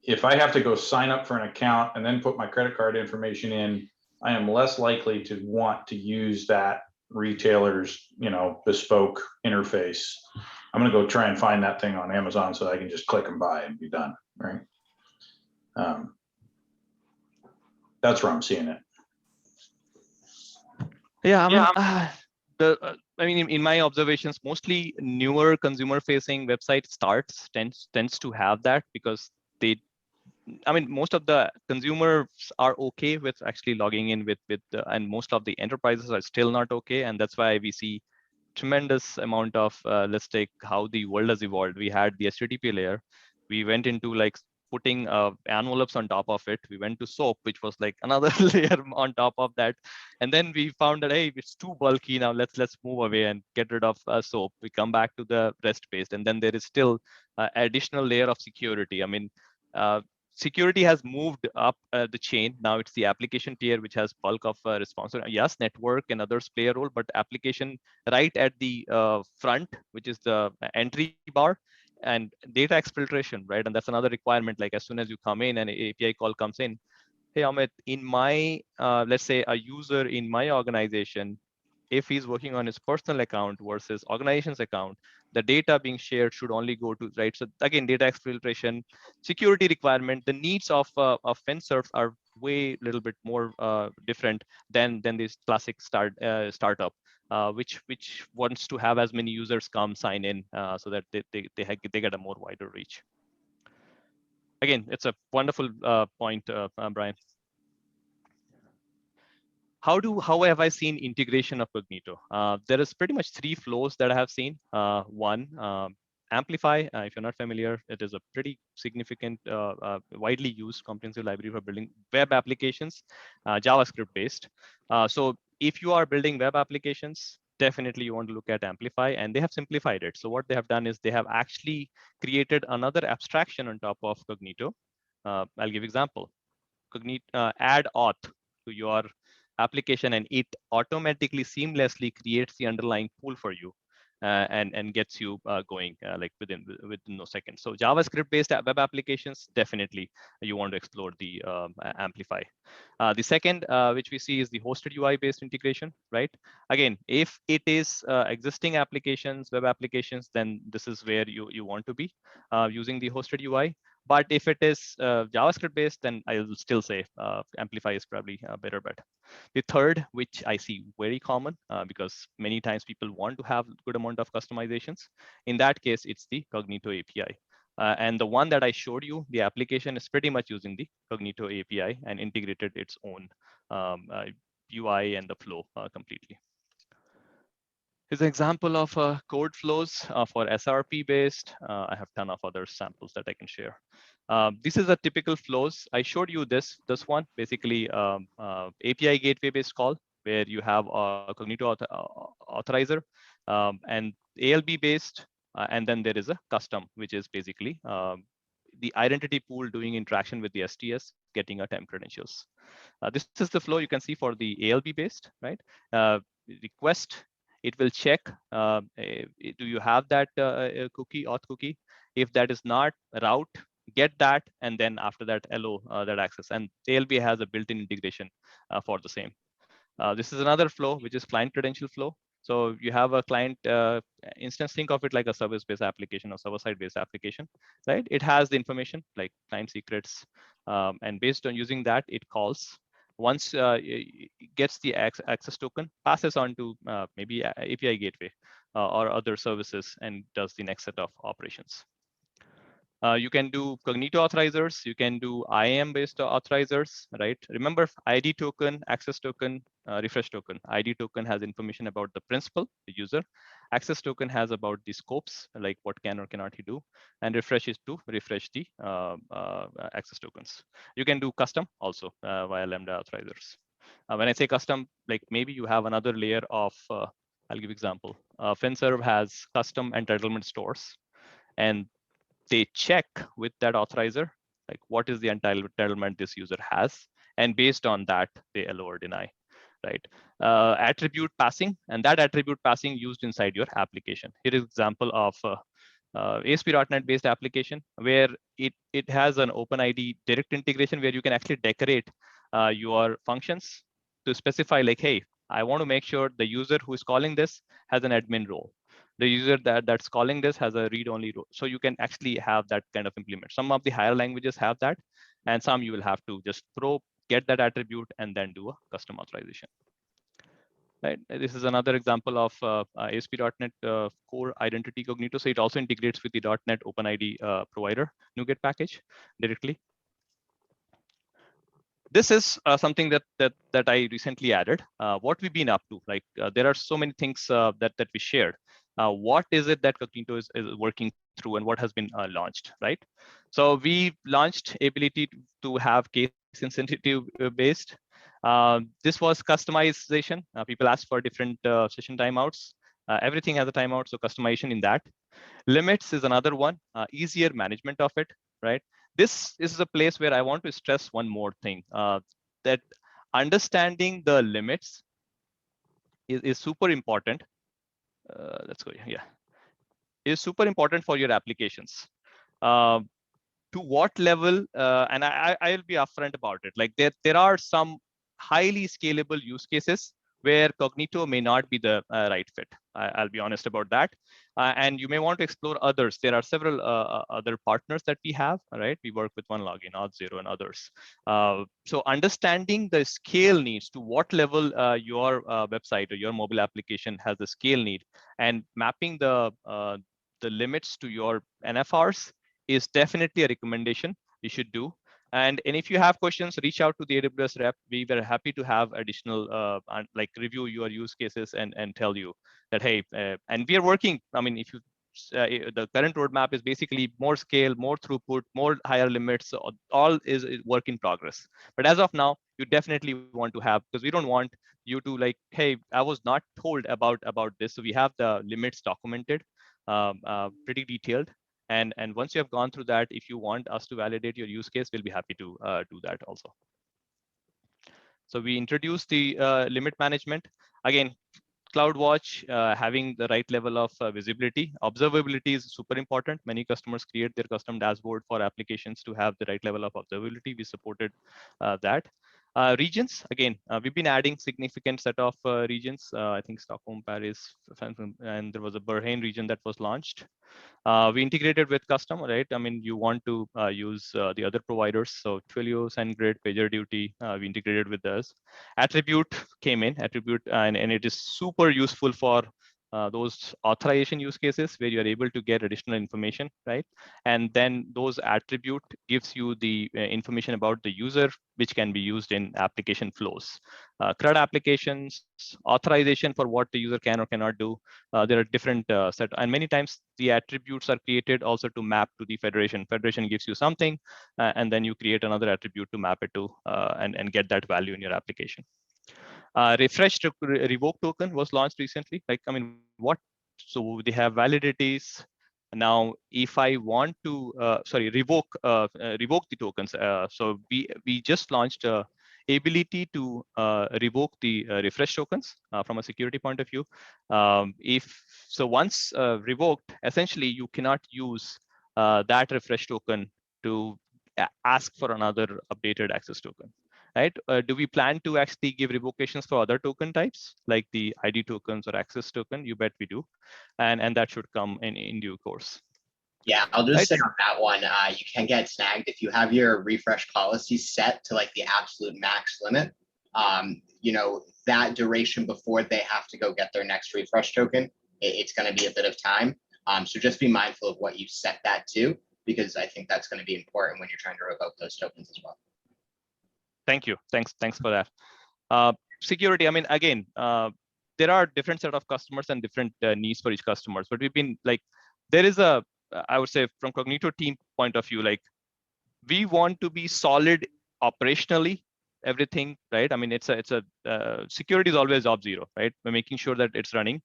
if I have to go sign up for an account and then put my credit card information in, I am less likely to want to use that retailer's, bespoke interface. I'm going to go try and find that thing on Amazon so I can just click and buy and be done, right? That's where I'm seeing it. Yeah, I mean, in my observations, mostly newer consumer-facing website tends to have that, because most of the consumers are okay with actually logging in with and most of the enterprises are still not okay, and that's why we see tremendous amount of let's take how the world has evolved. We had the HTTP layer, we went into like putting envelopes on top of it, we went to SOAP, which was like another layer on top of that, and then we found that, hey, it's too bulky now, let's move away and get rid of SOAP. We come back to the REST based, and then there is still additional layer of security. I mean, security has moved up the chain. Now it's the application tier which has bulk of response. Yes, network and others play a role, but application right at the front, which is the entry bar, and data exfiltration, right? And that's another requirement. Like as soon as you come in and an API call comes in, hey, Amit, in my, let's say a user in my organization, if he's working on his personal account versus organization's account, the data being shared should only go to, right? So again, data exfiltration, security requirement, the needs of FinServ are way little bit more different than this classic startup, which wants to have as many users come sign in so that they get a more wider reach. Again, it's a wonderful point, Brian. How have I seen integration of Cognito? There is pretty much 3 flows that I have seen. One, Amplify, if you're not familiar, it is a pretty significant, widely used comprehensive library for building web applications, JavaScript based. So if you are building web applications, definitely you want to look at Amplify, and they have simplified it. So what they have done is they have actually created another abstraction on top of Cognito. I'll give example. Cognito, add auth to your application, and it automatically seamlessly creates the underlying pool for you. And gets you going like within no seconds. So JavaScript based web applications, definitely you want to explore the Amplify. The second, which we see, is the hosted UI based integration, right? Again, if it is existing applications, web applications, then this is where you want to be using the hosted UI. But if it is JavaScript based, then I will still say Amplify is probably a better bet. The third, which I see very common because many times people want to have good amount of customizations. In that case, it's the Cognito API. And the one that I showed you, the application is pretty much using the Cognito API and integrated its own UI and the flow completely. Here's an example of code flows for SRP based. I have a ton of other samples that I can share. This is a typical flows. I showed you this one, basically API gateway based call, where you have a Cognito authorizer and ALB based, and then there is a custom, which is basically the identity pool doing interaction with the STS, getting a temp credentials. This is the flow you can see for the ALB based, right? Request, it will check, do you have that cookie, auth cookie? If that is not, route, get that, and then after that, LO that access. And ALB has a built-in integration for the same. This is another flow, which is client credential flow. So you have a client instance, think of it like a service-based application or server-side-based application, right? It has the information like client secrets, and based on using that, it calls. Once it gets the access token, passes on to maybe API gateway or other services, and does the next set of operations. You can do Cognito authorizers. You can do IAM-based authorizers, right? Remember, ID token, access token, refresh token. ID token has information about the principal, the user. Access token has about the scopes, like what can or cannot he do. And refresh is to refresh the access tokens. You can do custom also via Lambda authorizers. When I say custom, like maybe you have another layer of, I'll give example. FinServe has custom entitlement stores, and they check with that authorizer, like what is the entitlement this user has, and based on that, they allow or deny, right? Attribute passing, and that attribute passing used inside your application. Here is example of ASP.NET based application where it has an OpenID direct integration where you can actually decorate your functions to specify like, hey, I want to make sure the user who is calling this has an admin role. The user that's calling this has a read-only role. So you can actually have that kind of implement. Some of the higher languages have that, and some you will have to just get that attribute and then do a custom authorization. Right. This is another example of ASP.NET Core Identity Cognito. So it also integrates with the .NET OpenID provider NuGet package directly. This is something that I recently added. What we've been up to, like there are so many things that we shared. What is it that Cognito is working through, and what has been launched, right? So we launched ability to have case insensitive based. This was customization. People asked for different session timeouts. Everything has a timeout, so customization in that. Limits is another one, easier management of it, right? This is a place where I want to stress one more thing, that understanding the limits is super important. Let's go, yeah. Is super important for your applications. To what level, and I'll be upfront about it. Like there are some highly scalable use cases where Cognito may not be the right fit. I'll be honest about that. And you may want to explore others. There are several other partners that we have, right? We work with OneLogin, Auth0, and others. So understanding the scale needs, to what level your website or your mobile application has the scale need, and mapping the limits to your NFRs is definitely a recommendation you should do. And if you have questions, reach out to the AWS rep. We were happy to have additional, like review your use cases and tell you that, hey, and we are working. I mean, if you the current roadmap is basically more scale, more throughput, more higher limits. So all is work in progress. But as of now, you definitely want to have, because we don't want you to like, hey, I was not told about this. So we have the limits documented, pretty detailed. And once you have gone through that, if you want us to validate your use case, we'll be happy to do that also. So we introduced the limit management. Again, CloudWatch having the right level of visibility. Observability is super important. Many customers create their custom dashboard for applications to have the right level of observability. We supported that. Regions, again, we've been adding significant set of regions. I think Stockholm, Paris, and there was a Bahrain region that was launched. We integrated with custom, right? I mean, you want to use the other providers. So Twilio, SendGrid, PagerDuty, we integrated with those. Attribute came in, attribute, and it is super useful for those authorization use cases where you're able to get additional information, right? And then those attribute gives you the information about the user, which can be used in application flows. CRUD applications, authorization for what the user can or cannot do. There are different set, and many times the attributes are created also to map to the federation. Federation gives you something, and then you create another attribute to map it to and get that value in your application. Refreshed revoke token was launched recently. Like, I mean, what? So they have validities. Now, if I want to, revoke the tokens. So we just launched ability to revoke the refresh tokens from a security point of view. Once revoked, essentially you cannot use that refresh token to ask for another updated access token. Right? Do we plan to actually give revocations for other token types like the ID tokens or access token? You bet we do, and that should come in due course. Yeah, I'll just say on that one, you can get snagged if you have your refresh policy set to like the absolute max limit. You know, that duration before they have to go get their next refresh token, it's going to be a bit of time. So just be mindful of what you set that to, because I think that's going to be important when you're trying to revoke those tokens as well. Thank you. Thanks for that. Security, I mean, again, there are different set of customers and different needs for each customers, but we've been like, there is a, I would say from Cognito team point of view, like we want to be solid operationally, everything, right? I mean, it's a security is always job zero, right? We're making sure that it's running.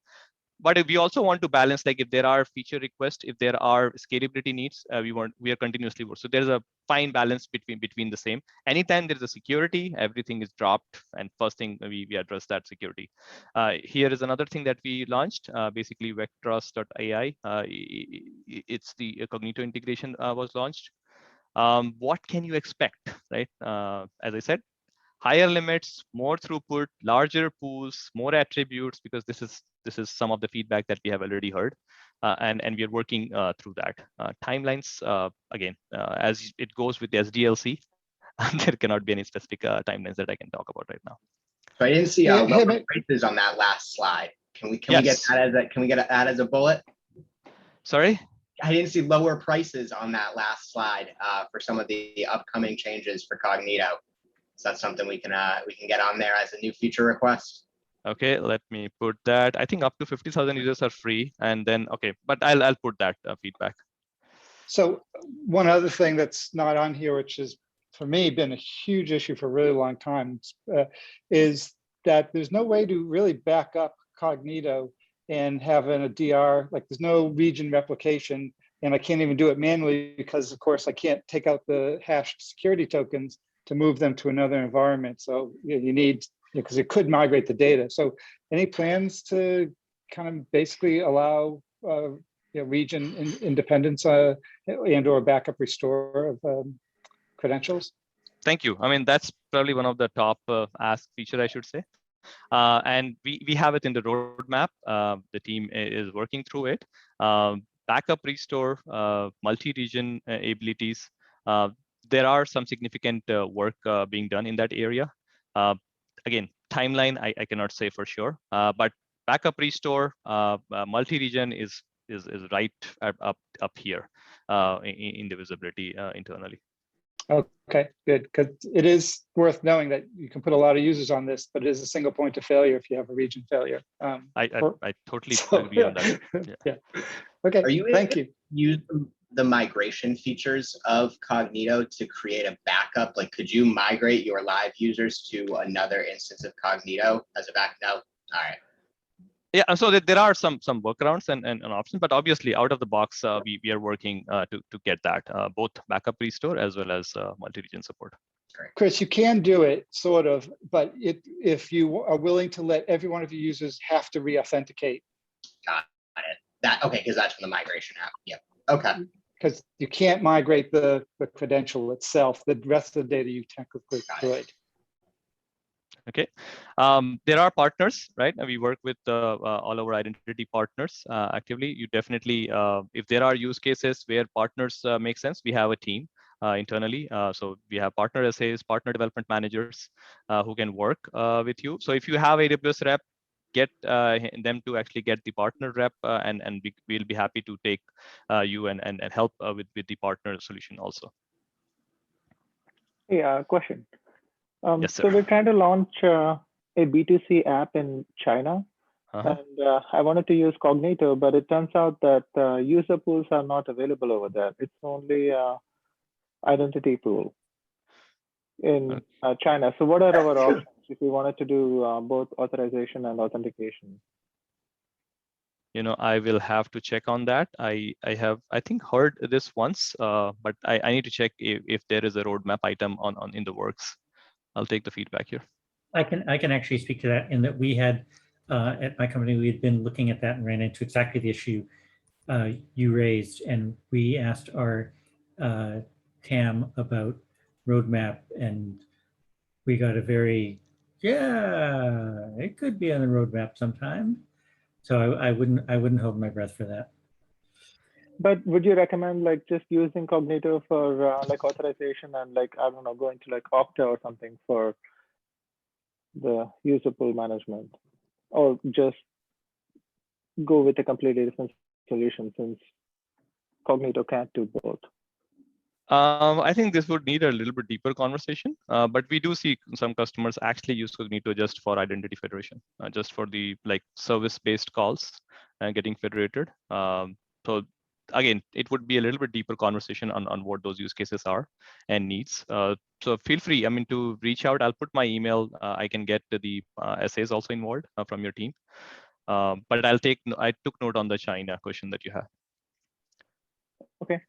But if we also want to balance, like if there are feature requests, if there are scalability needs, we are continuously working. So there's a fine balance between the same. Anytime there's a security, everything is dropped, and first thing we address that security. Here is another thing that we launched, basically vectrust.ai. It's the Cognito integration was launched. What can you expect, right? As I said, higher limits, more throughput, larger pools, more attributes, because this is some of the feedback that we have already heard, and we are working through that. Timelines, again, as it goes with the SDLC, there cannot be any specific timelines that I can talk about right now. So I didn't see lower prices on that last slide. Can we get that as a bullet? Sorry? I didn't see lower prices on that last slide for some of the upcoming changes for Cognito. So that's something we can get on there as a new feature request. Okay, let me put that. I think up to 50,000 users are free, and then okay, but I'll put that feedback. So one other thing that's not on here, which has for me been a huge issue for a really long time, is that there's no way to really back up Cognito and have a DR. Like there's no region replication, and I can't even do it manually because, of course, I can't take out the hashed security tokens to move them to another environment. So you need, because it could migrate the data. So any plans to kind of basically allow region independence and or backup restore of credentials? Thank you. I mean, that's probably one of the top asked feature, I should say. And we have it in the roadmap. The team is working through it. Backup restore, multi-region abilities. There are some significant work being done in that area. Again, timeline, I cannot say for sure, but backup restore, multi-region is right up here in the visibility internally. Okay, good, because it is worth knowing that you can put a lot of users on this, but it is a single point of failure if you have a region failure. I totally So, agree on that. yeah. Okay, Are you thank able you. to use the migration features of Cognito to create a backup? Like, could you migrate your live users to another instance of Cognito as a backup? No. All right. Yeah, so there are some workarounds and options, but obviously out of the box, we are working to get that both backup restore as well as multi-region support. Chris, you can do it sort of, but if you are willing to let every one of your users have to re-authenticate. Got it. That okay, because that's from the migration app. Yep. Okay. Because you can't migrate the credential itself. The rest of the data you technically could. Okay, there are partners, right? We work with all our identity partners actively. You definitely, if there are use cases where partners make sense, we have a team internally. So we have partner SAs, partner development managers who can work with you. So if you have AWS rep, get them to actually get the partner rep, and we'll be happy to take you and help with the partner solution also. Yeah, question. Yes, sir. So we're trying to launch a B2C app in China, and I wanted to use Cognito, but it turns out that user pools are not available over there. It's only identity pool in China. So what are our options if we wanted to do both authorization and authentication? You know, I will have to check on that. I have, I think, heard this once, but I need to check if there is a roadmap item on in the works. I'll take the feedback here. I can actually speak to that in that we had at my company, we had been looking at that and ran into exactly the issue you raised, and we asked our TAM about roadmap, and we got a very, yeah, it could be on the roadmap sometime. So I wouldn't hold my breath for that. But would you recommend like just using Cognito for like authorization and like, I don't know, going to like Okta or something for the user pool management, or just go with a completely different solution since Cognito can't do both? I think this would need a little bit deeper conversation, but we do see some customers actually use Cognito just for identity federation, just for the like service-based calls and getting federated. So again, it would be a little bit deeper conversation on what those use cases are and needs. So feel free, I mean, to reach out. I'll put my email. I can get the essays also involved from your team. But I took note on the China question that you have. Okay.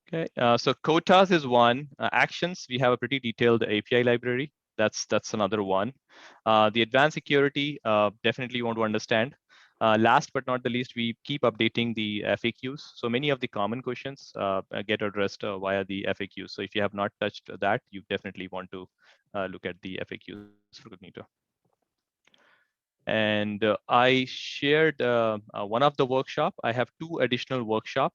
Okay, so quotas is one. Actions, we have a pretty detailed API library. That's another one. The advanced security, definitely want to understand. Last but not the least, we keep updating the FAQs. So many of the common questions get addressed via the FAQs. So if you have not touched that, you definitely want to look at the FAQs for Cognito. And I shared one of the workshop. I have 2 additional workshop,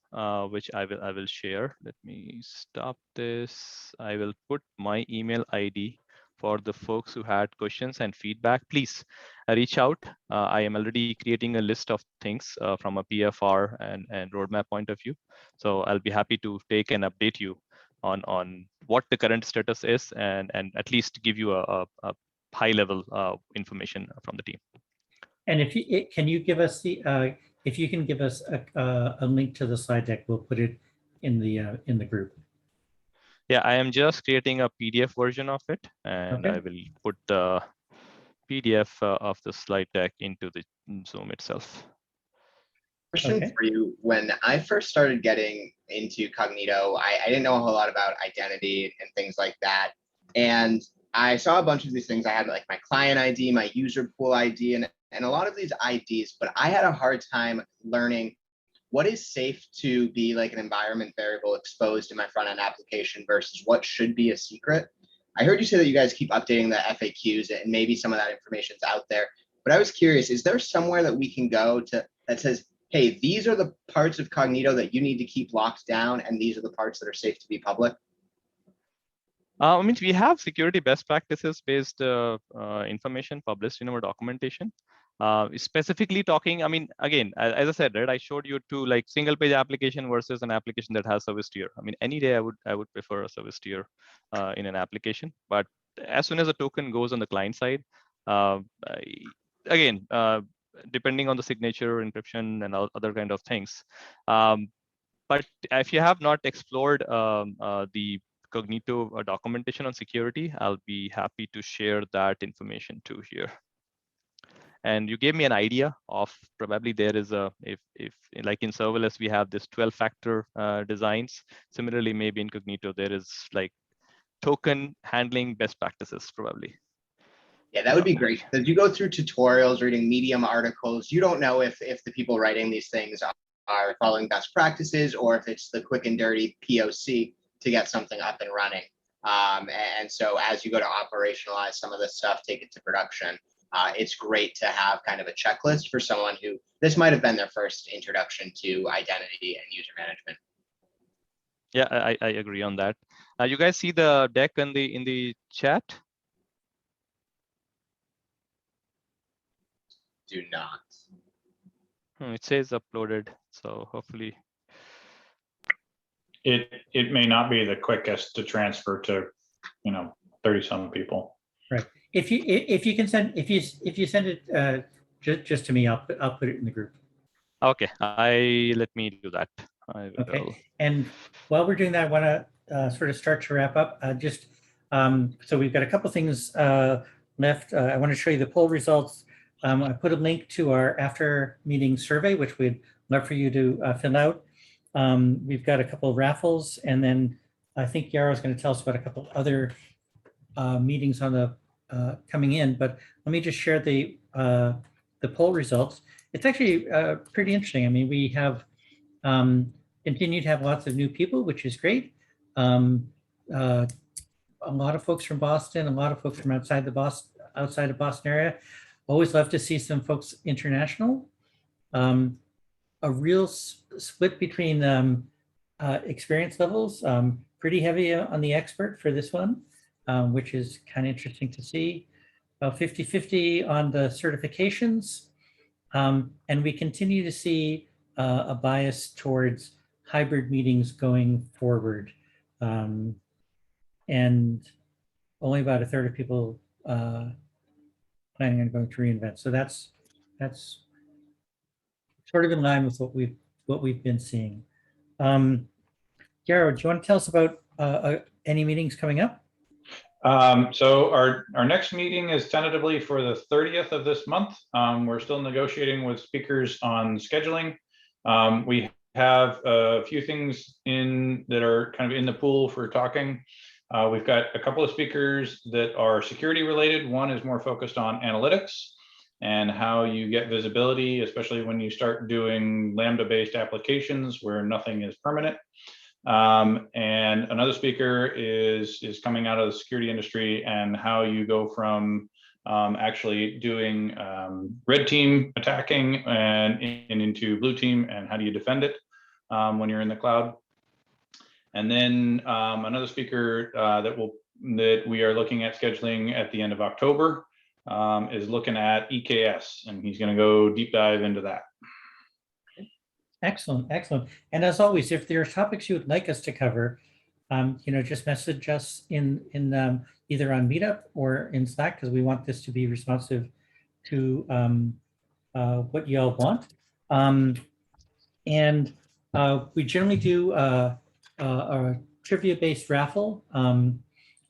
which I will share. Let me stop this. I will put my email ID for the folks who had questions and feedback. Please reach out. I am already creating a list of things from a PFR and roadmap point of view. So I'll be happy to take and update you on what the current status is and at least give you a high level information from the team. And if you can you give us the if you can give us a link to the slide deck, we'll put it in the group. Yeah, I am just creating a PDF version of it, and Okay. I will put the PDF of the slide deck into the Zoom itself. Question Okay. for you. When I first started getting into Cognito, I didn't know a whole lot about identity and things like that. And I saw a bunch of these things. I had like my client ID, my user pool ID, and a lot of these IDs, but I had a hard time learning what is safe to be like an environment variable exposed in my front end application versus what should be a secret. I heard you say that you guys keep updating the FAQs and maybe some of that information is out there, but I was curious, is there somewhere that we can go to that says, hey, these are the parts of Cognito that you need to keep locked down, and these are the parts that are safe to be public? I mean, we have security best practices based information published in our documentation. Specifically talking, I mean, again, as I said, right, I showed you two like single page application versus an application that has service tier. I mean, any day I would prefer a service tier in an application. But as soon as a token goes on the client side, again, depending on the signature, encryption, and other kind of things. But if you have not explored the Cognito documentation on security, I'll be happy to share that information too here. And you gave me an idea of probably there is a, if like in serverless, we have this 12-factor designs. Similarly, maybe in Cognito, there is like token handling best practices probably. Yeah, that would be great. Because you go through tutorials, reading Medium articles, you don't know if the people writing these things are following best practices or if it's the quick and dirty POC to get something up and running. And so as you go to operationalize some of this stuff, take it to production, it's great to have kind of a checklist for someone who this might have been their first introduction to identity and user management. Yeah, I agree on that. You guys see the deck in the chat? Do not. It says uploaded, so hopefully. It may not be the quickest to transfer to, 30-some people. Right. If you can send if you send it just to me, I'll put it in the group. Okay, let me do that. Okay. And while we're doing that, I want to sort of start to wrap up. So we've got a couple things left. I want to show you the poll results. I put a link to our after meeting survey, which we'd love for you to fill out. We've got a couple of raffles, and then I think Yara is going to tell us about a couple other meetings on the coming in. But let me just share the poll results. It's actually pretty interesting. I mean, we have continued to have lots of new people, which is great. A lot of folks from Boston, a lot of folks from outside of Boston area. Always love to see some folks international. A real split between experience levels, pretty heavy on the expert for this one, which is kind of interesting to see. About 50-50 on the certifications. And we continue to see a bias towards hybrid meetings going forward. And only about a third of people planning on going to reInvent. So that's sort of in line with what we've been seeing. Yaro, do you want to tell us about any meetings coming up? So our next meeting is tentatively for the 30th of this month. We're still negotiating with speakers on scheduling. We have a few things that are kind of in the pool for talking. We've got a couple of speakers that are security related. One is more focused on analytics and how you get visibility, especially when you start doing Lambda-based applications where nothing is permanent. And another speaker is coming out of the security industry and how you go from actually doing red team attacking and into blue team, and how do you defend it when you're in the cloud. And then another speaker that we are looking at scheduling at the end of October is looking at EKS, and he's going to go deep dive into that. Excellent, excellent. And as always, if there are topics you would like us to cover, just message us in either on Meetup or in Slack, because we want this to be responsive to what you all want. And we generally do a trivia-based raffle.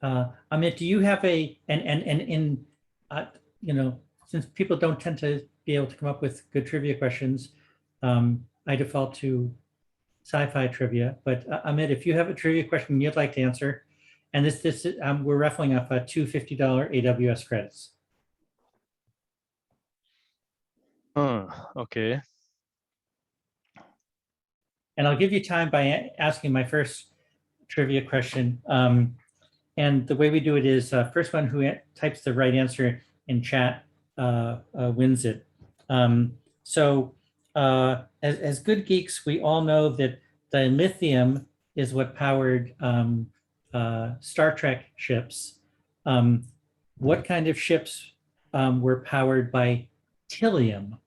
Amit, do you have since people don't tend to be able to come up with good trivia questions, I default to sci-fi trivia. But Amit, if you have a trivia question you'd like to answer, and we're raffling off two $50 AWS credits. Okay. And I'll give you time by asking my first trivia question. And the way we do it is first one who types the right answer in chat wins it. As good geeks, we all know that the lithium is what powered Star Trek ships, what kind of ships were powered by Tilium?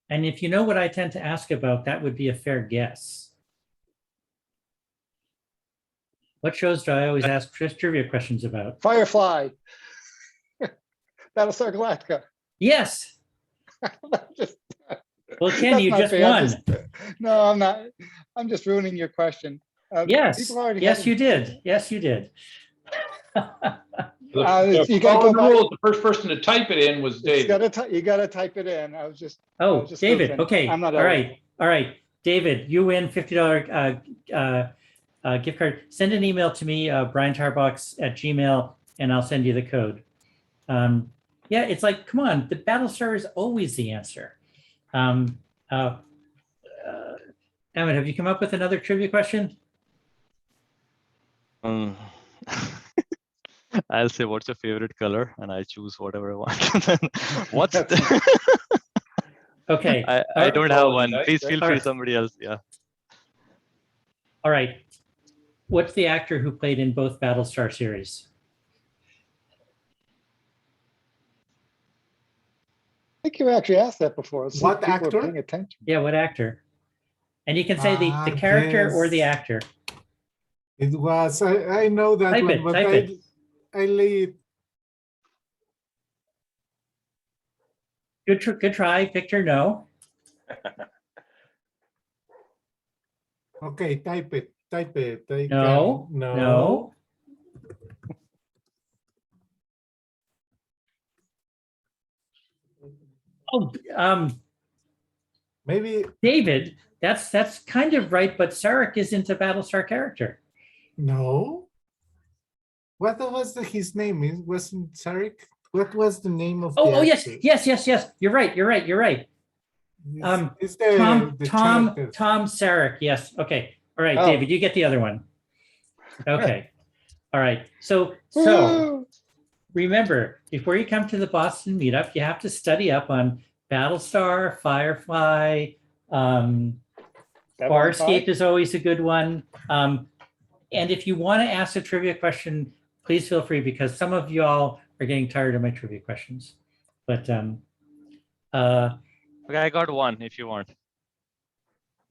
And if you know what I tend to ask about, that would be a fair guess. What shows do I always ask trivia questions about? Firefly. Battlestar Galactica. Yes. Just- Well, Ken, that's you not just fair. won. No, I'm not. I'm just ruining your question. Yes. People already Yes, have- you did. Yes, you did. you gotta Follow go the back. rules. The first person to type it in was David. You gotta type it in. I was just. I Oh, was just David. goofing. Okay. I'm not All right. All right. David, you win $50 gift card. Send an email to me, briantarbox@gmail, and I'll send you the code. Yeah, it's like, come on, the Battlestar is always the answer. Amit, have you come up with another trivia question? I'll say, what's your favorite color? And I choose whatever I want. What's Okay. I don't have one. Nice. Please feel All free, right. somebody else. Yeah. All right. What's the actor who played in both Battlestar series? I think you actually asked that before. Let's see if What people are actor? paying attention. Yeah, what actor? And you can say the Ah, character or the yes. actor. It was, I know that Type one, it, but type it. I lay it. Good try, Victor. No. Okay, type it. No. No. Oh, Maybe, David, that's kind of right, but Sarek isn't a Battlestar character. no. What was his name? It wasn't Sarek? What was the name of the Oh, yes, actor? yes. You're right. It's the Tom character. Sarek. Yes. Okay. All right, Oh. David, you get the other one. Okay. All right. So Woo! remember, before you come to the Boston meetup, you have to study up on Battlestar, Firefly, Farscape is always a good one. And if you want to ask a trivia question, please feel free, because some of y'all are getting tired of my trivia questions. But Okay, I got one if you want.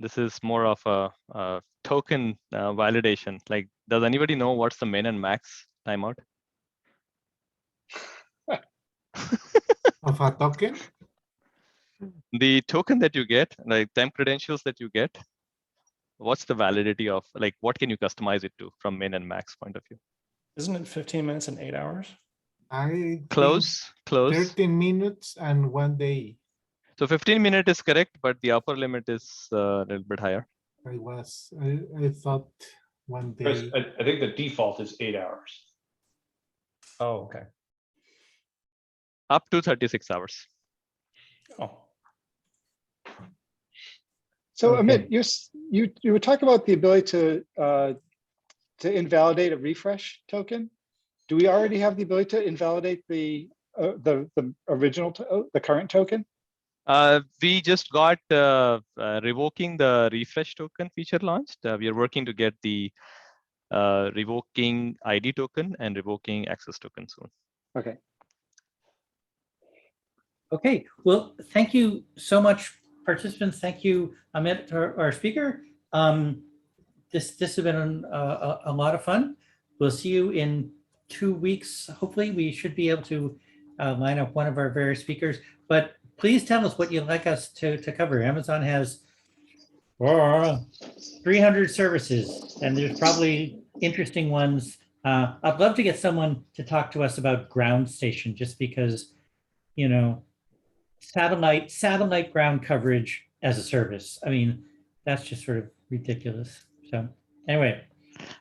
This is more of a token validation. Like, does anybody know what's the min and max timeout? Of a token? The token that you get, like temp credentials that you get, what's the validity of, like, what can you customize it to from min and max point of view? Isn't it 15 minutes and 8 hours? I Close. 13 minutes and 1 day. So 15 minute is correct, but the upper limit is a little bit higher. I thought 1 Chris, day. I think the default is 8 hours. Oh, okay. Up to 36 hours. Oh, So Okay. Amit, you were talking about the ability to invalidate a refresh token. Do we already have the ability to invalidate the original, the current token? We just got revoking the refresh token feature launched. We are working to get the revoking ID token and revoking access token soon. Okay. okay, well, thank you so much, participants. Thank you, Amit, our speaker. This has been a lot of fun. We'll see you in 2 weeks. Hopefully, we should be able to line up one of our various speakers. But please tell us what you'd like us to cover. Amazon has 300 services, and there's probably interesting ones. I'd love to get someone to talk to us about ground station, just because, you know, satellite ground coverage as a service. I mean, that's just sort of ridiculous. So anyway.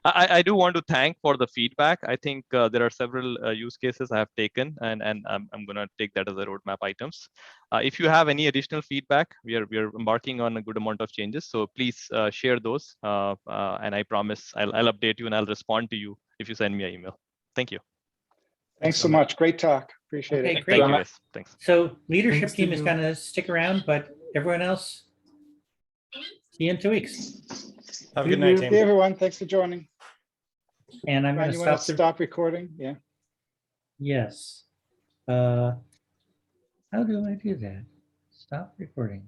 I do want to thank for the feedback. I think there are several use cases I have taken, and I'm going to take that as a roadmap items. If you have any additional feedback, we are embarking on a good amount of changes. So please share those, and I promise I'll update you and I'll respond to you if you send me an email. Thank you. Thanks so much. Great talk. Appreciate Okay, it. great. Thank you, guys. Thanks. So leadership Thanks to team is you. going to stick around, but everyone else, see you in 2 weeks. Have a See good night, you. team. Hey, everyone. Thanks for joining. And I'm going Ryan, to you want stop to the, stop recording? Yeah. yes. How do I do that? Stop recording.